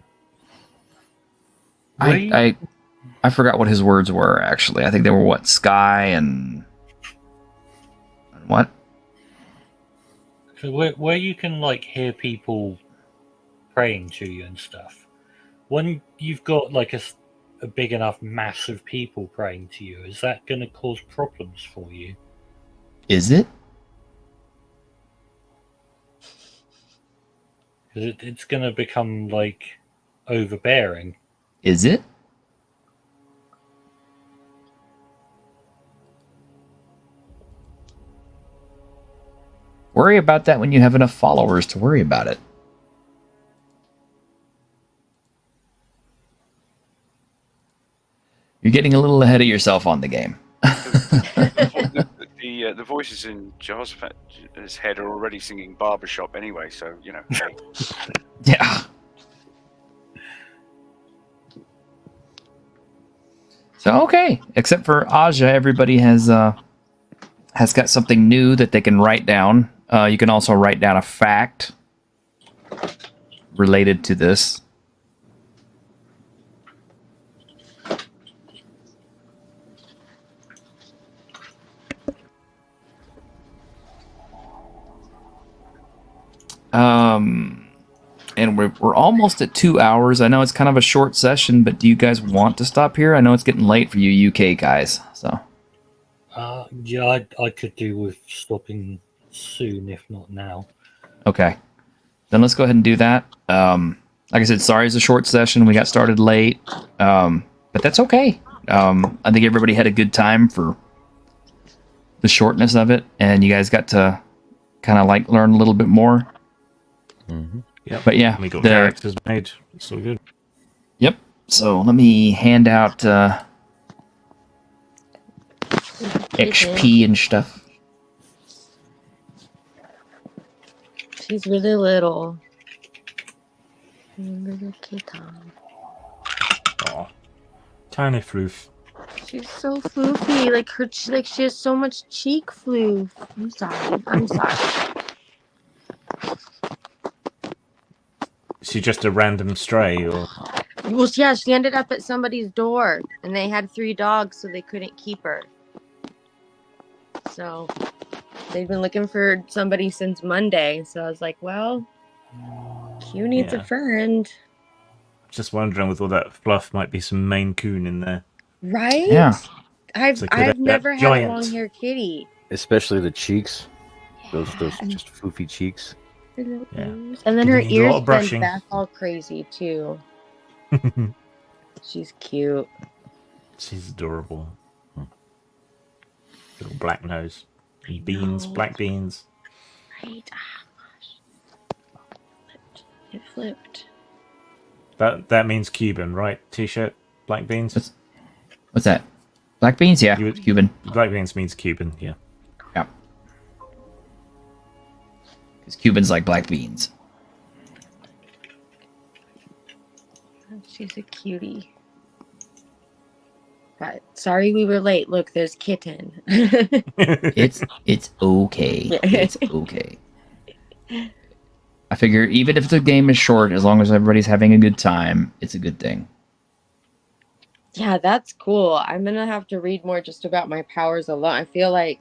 I forgot what his words were, actually. I think they were what? Sky and what? So where you can like hear people praying to you and stuff. When you've got like a big enough mass of people praying to you, is that going to cause problems for you? Is it? Because it's going to become like overbearing. Is it? Worry about that when you have enough followers to worry about it. You're getting a little ahead of yourself on the game. The voices in Jehoshaphat's head are already singing barbershop anyway, so you know. Hey. Yeah. So okay, except for Aja, everybody has got something new that they can write down. You can also write down a fact related to this. And we're almost at 2 hours. I know it's kind of a short session, but do you guys want to stop here? I know it's getting late for you UK guys. So Yeah, I could do with stopping soon, if not now. okay, then let's go ahead and do that. Like I said, sorry it's a short session. We got started late, but that's okay. I think everybody had a good time for the shortness of it, and you guys got to kind of like learn a little bit more. Mm-hmm. Yeah, But yeah, we got the- characters made. It's all good. Yep. So let me hand out XP and stuff. She's really little. Little kitten. Aw. Tiny floof. She's so floofy. Like she has so much cheek floof. I'm sorry. Is she just a random stray, or Well, yeah, she ended up at somebody's door, and they had 3 dogs, so they couldn't keep her. So they've been looking for somebody since Monday. So I was like, well, Q needs Yeah. a friend, just wondering with all that fluff, might be some Maine Coon in there. right? Yeah. I've So could have never that had a giant- long hair kitty. Especially the cheeks. Those And- just floofy cheeks. And Yeah. then her Need a lot ears of brushing. bend back all crazy too. She's cute. She's adorable. Little black nose. And beans, No. black beans. Right? Ah, gosh. It flipped. That means Cuban, right? T-shirt, black beans. What's that? Black beans? Yeah, You- Cuban. Black beans means Cuban. Yeah. Yeah. Because Cubans like black beans. She's a cutie. But sorry we were late. Look, there's kitten. It's okay. It's okay. I figure even if the game is short, as long as everybody's having a good time, it's a good thing. Yeah, that's cool. I'm gonna have to read more just about my powers alone. I feel like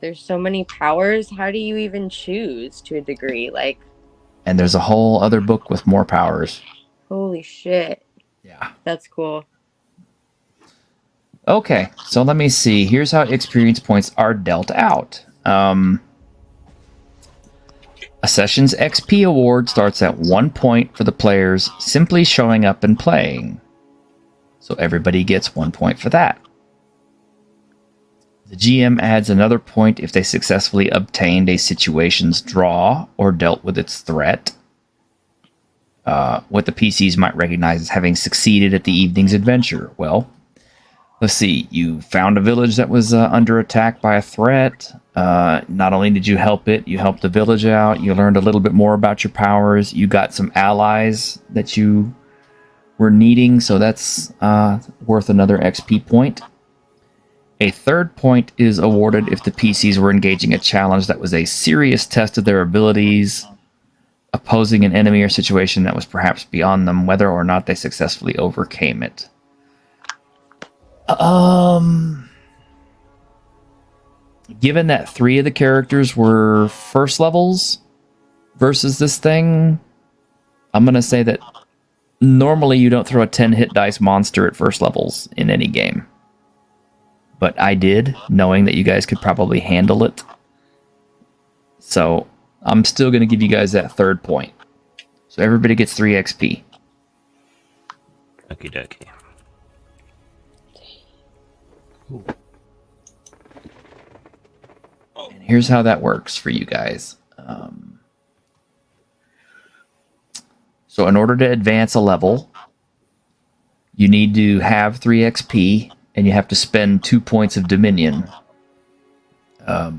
there's so many powers. How do you even choose to a degree? Like, And there's a whole other book with more powers. holy shit. Yeah. That's cool. Okay, so let me see. Here's how experience points are dealt out. A session's XP award starts at 1 point for the players simply showing up and playing. So everybody gets 1 point for that. The GM adds another point if they successfully obtained a situation's draw or dealt with its threat. What the PCs might recognize as having succeeded at the evening's adventure. Well, let's see. You found a village that was under attack by a threat. Not only did you help it, you helped the village out. You learned a little bit more about your powers. You got some allies that you were needing, so that's worth another XP point. A third point is awarded if the PCs were engaging a challenge that was a serious test of their abilities, opposing an enemy or situation that was perhaps beyond them, whether or not they successfully overcame it. Given that 3 of the characters were first levels versus this thing, I'm going to say that normally you don't throw a 10 hit dice monster at first levels in any game. But I did, knowing that you guys could probably handle it. So I'm still going to give you guys that third point. So everybody gets 3 XP. Okie dokie. And here's how that works for you guys. So in order to advance a level, you need to have 3 XP, and you have to spend 2 points of Dominion. I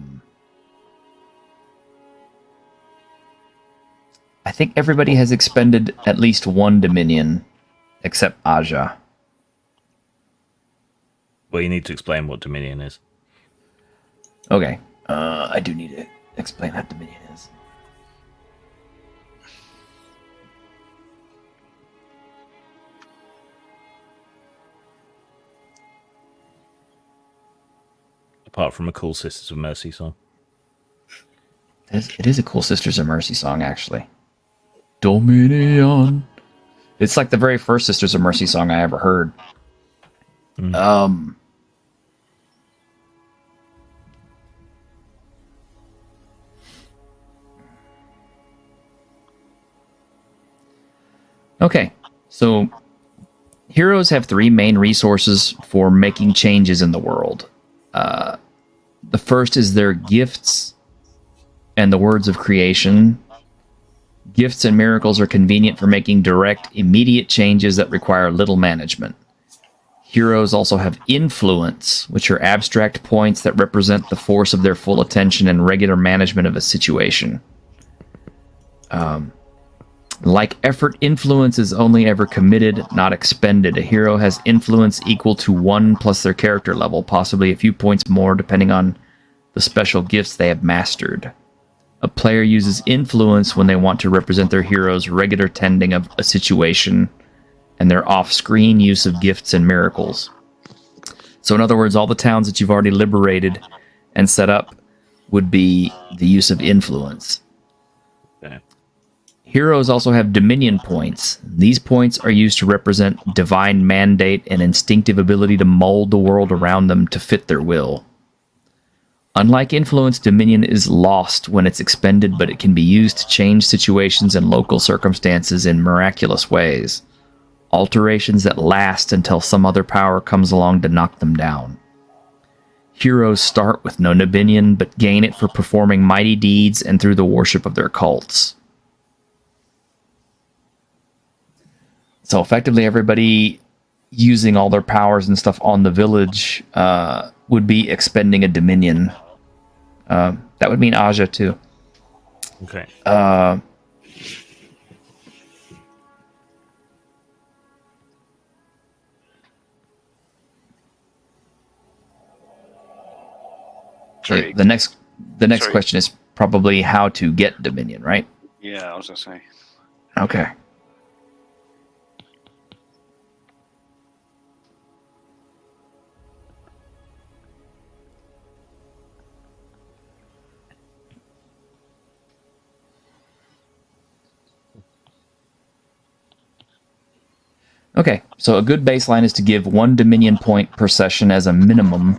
think everybody has expended at least 1 Dominion, except Aja. Well, you need to explain what Dominion is. Okay, I do need to explain what Dominion is. Apart from a cool Sisters of Mercy song. It is a cool Sisters of Mercy song, actually. Dominion. It's like the very first Sisters of Mercy song I ever heard. Okay, so heroes have 3 main resources for making changes in the world. The first is their gifts and the words of creation. Gifts and miracles are convenient for making direct, immediate changes that require little management. Heroes also have influence, which are abstract points that represent the force of their full attention and regular management of a situation. Like effort, influence is only ever committed, not expended. A hero has influence equal to 1 plus their character level, possibly a few points more depending on the special gifts they have mastered. A player uses influence when they want to represent their hero's regular tending of a situation and their off-screen use of gifts and miracles. So in other words, all the towns that you've already liberated and set up would be the use of influence. Okay. Heroes also have dominion points. These points are used to represent divine mandate and instinctive ability to mold the world around them to fit their will. Unlike influence, dominion is lost when it's expended, but it can be used to change situations and local circumstances in miraculous ways. Alterations that last until some other power comes along to knock them down. Heroes start with no dominion, but gain it for performing mighty deeds and through the worship of their cults. So effectively, everybody using all their powers and stuff on the village would be expending a dominion. That would mean Aja too. Okay. Sorry. The next Sorry. question is probably how to get dominion, right? Yeah, I was gonna say. Okay. Okay, so a good baseline is to give 1 dominion point per session as a minimum,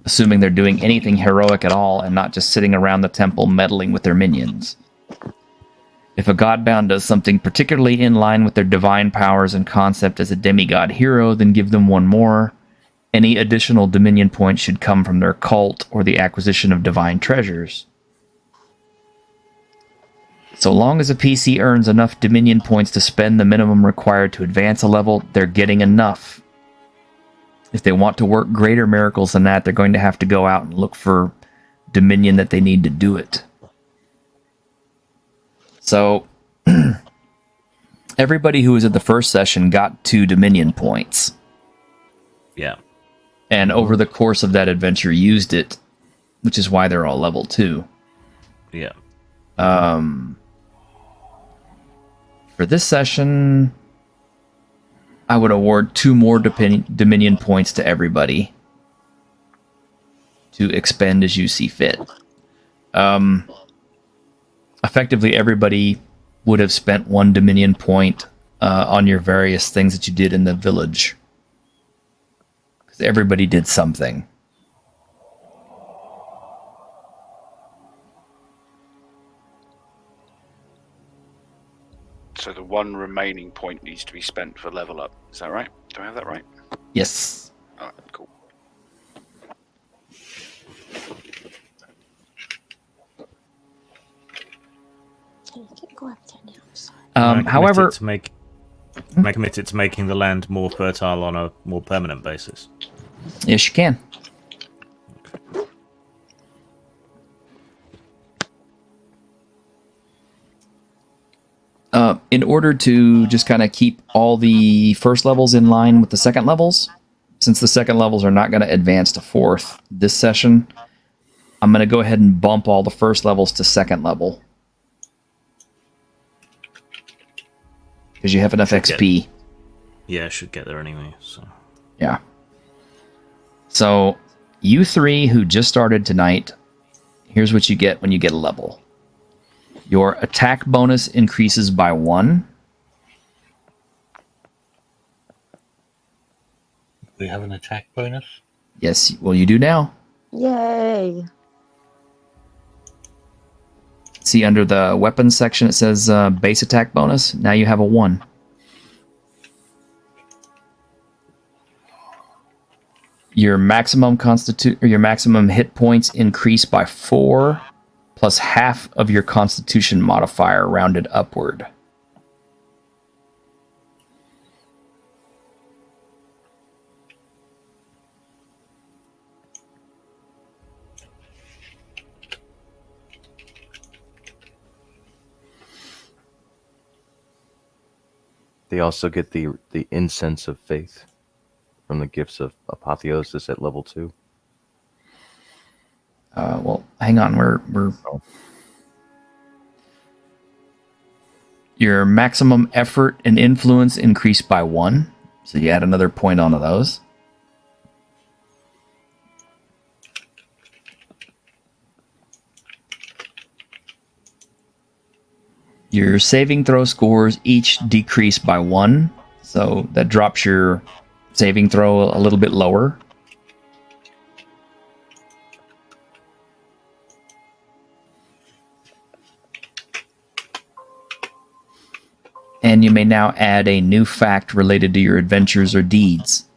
assuming they're doing anything heroic at all and not just sitting around the temple meddling with their minions. If a Godbound does something particularly in line with their divine powers and concept as a demigod hero, then give them 1 more. Any additional dominion points should come from their cult or the acquisition of divine treasures. So long as a PC earns enough dominion points to spend the minimum required to advance a level, they're getting enough. If they want to work greater miracles than that, they're going to have to go out and look for dominion that they need to do it. So everybody who was at the first session got 2 dominion points. Yeah. and over the course of that adventure used it, which is why they're all level 2. Yeah. For this session, I would award 2 more Dominion points to everybody to expend as you see fit. Effectively, everybody would have spent 1 Dominion point on your various things that you did in the village. Because everybody did something. So the 1 remaining point needs to be spent for level up. Is that right? Do I have that right? Yes. All right, cool. Go up there now. Sorry. However, committed to making the land more fertile on a more permanent basis. yes, you can. In order to just kind of keep all the first levels in line with the second levels, since the second levels are not going to advance to 4th this session, I'm going to go ahead and bump all the first levels to 2nd level. Because you have enough XP. Yeah, I should get there anyway. So Yeah. So, you 3 who just started tonight, here's what you get when you get a level. Your attack bonus increases by 1. We have an attack bonus. Yes, well, you do now. Yay! See, under the weapons section, it says base attack bonus. Now you have a 1. Your maximum hit points increase by 4, plus half of your Constitution modifier rounded upward. They also get the incense of faith from the gifts of apotheosis at level 2. Well, hang on. We're Your maximum effort and influence increased by 1, so you add another point onto those. Your saving throw scores each decrease by 1, so that drops your saving throw a little bit lower. And you may now add a new fact related to your adventures or deeds.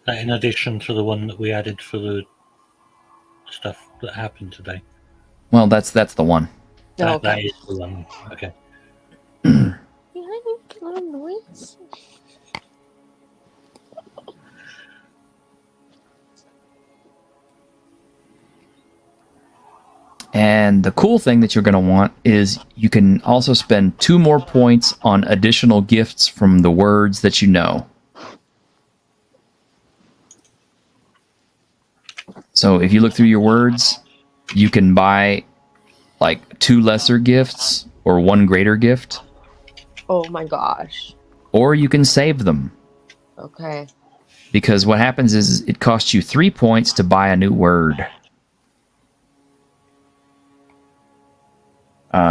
In addition to the one that we added for the stuff that happened today. Well, that's the one. That is the one. Okay. You make a little noise. And the cool thing that you're going to want is you can also spend 2 more points on additional gifts from the words that you know. So if you look through your words, you can buy like 2 lesser gifts or 1 greater gift. Oh my gosh. Or you can save them. Okay. Because what happens is it costs you 3 points to buy a new word.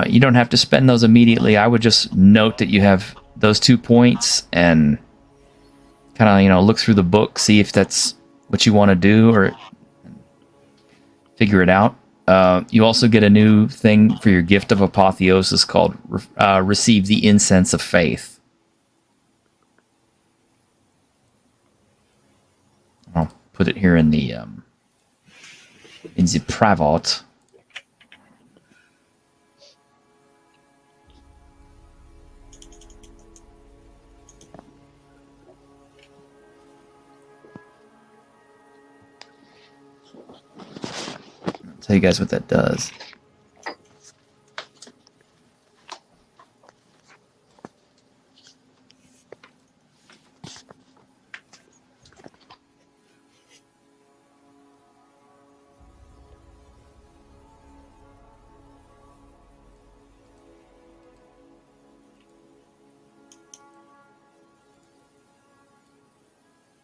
You don't have to spend those immediately. I would just note that you have those 2 points and kind of, look through the book, see if that's what you want to do or figure it out. You also get a new thing for your gift of apotheosis called Receive the Incense of Faith. I'll put it here in the private. Tell you guys what that does.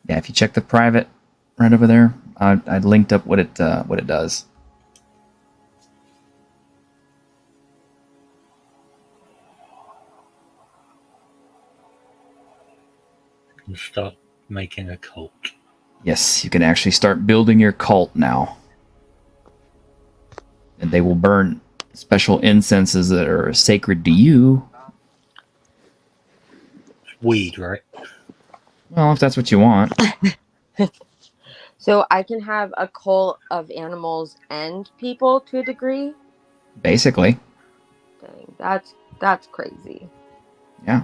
Yeah, if you check the private right over there, I linked up what it does. And start making a cult. Yes, you can actually start building your cult now. And they will burn special incenses that are sacred to you. Weed, right? Well, if that's what you want. So I can have a cult of animals and people to a degree. Basically. Dang, that's crazy. Yeah.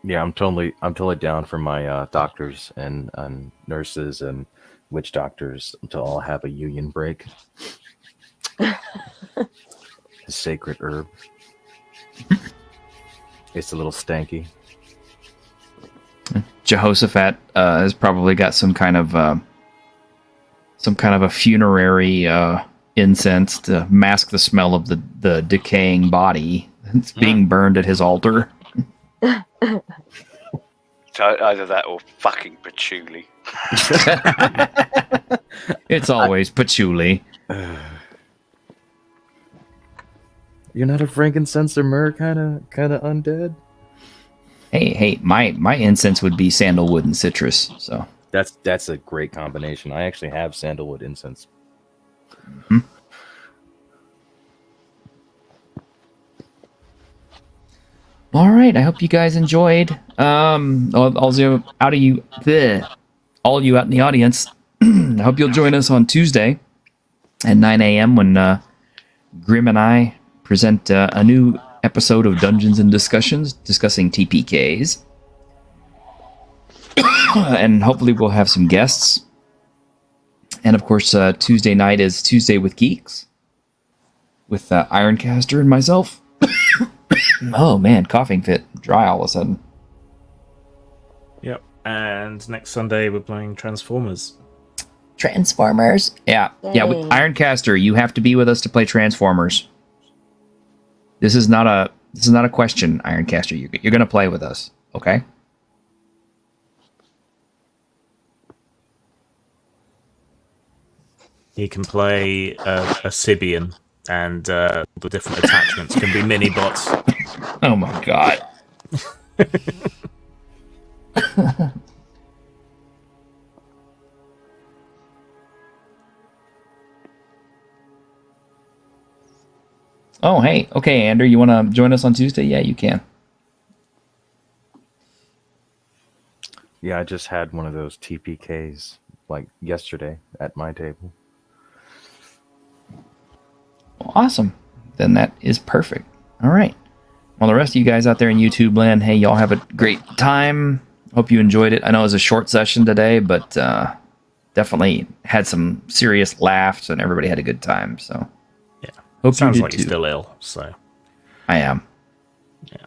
Yeah, I'm totally down for my doctors and nurses and witch doctors to all have a union break. A sacred herb. It's a little stanky. Jehoshaphat has probably got some kind of a funerary incense to mask the smell of the decaying body that's being burned at his altar. So either that or fucking patchouli. It's always patchouli. You're not a frankincense or myrrh kind of undead? Hey, my incense would be sandalwood and citrus. So That's a great combination. I actually have sandalwood incense. Mm-hmm. All right, I hope you guys enjoyed. All you out in the audience, I hope you'll join us on Tuesday at 9 a.m. when Grim and I present a new episode of Dungeons and Discussions discussing TPKs. And hopefully we'll have some guests. And of course, Tuesday night is Tuesday with Geeks with Ironcaster and myself. Oh man, coughing fit, dry all of a sudden. Yep. And next Sunday we're playing Transformers. Transformers. Yeah. With Ironcaster, you have to be with us to play Transformers. This is not a question, Ironcaster. You're going to play with us, okay? He can play a Sibian, and the different attachments can be mini bots. Oh my god. Oh, hey. Okay, Andrew, you want to join us on Tuesday? Yeah, you can. Yeah, I just had one of those TPKs like yesterday at my table. Well, awesome. Then that is perfect. All right. Well, the rest of you guys out there in YouTube land, hey, y'all have a great time. Hope you enjoyed it. I know it was a short session today, but definitely had some serious laughs and everybody had a good time. So Yeah. hope Sounds you did like too. he's still ill, so I am. yeah.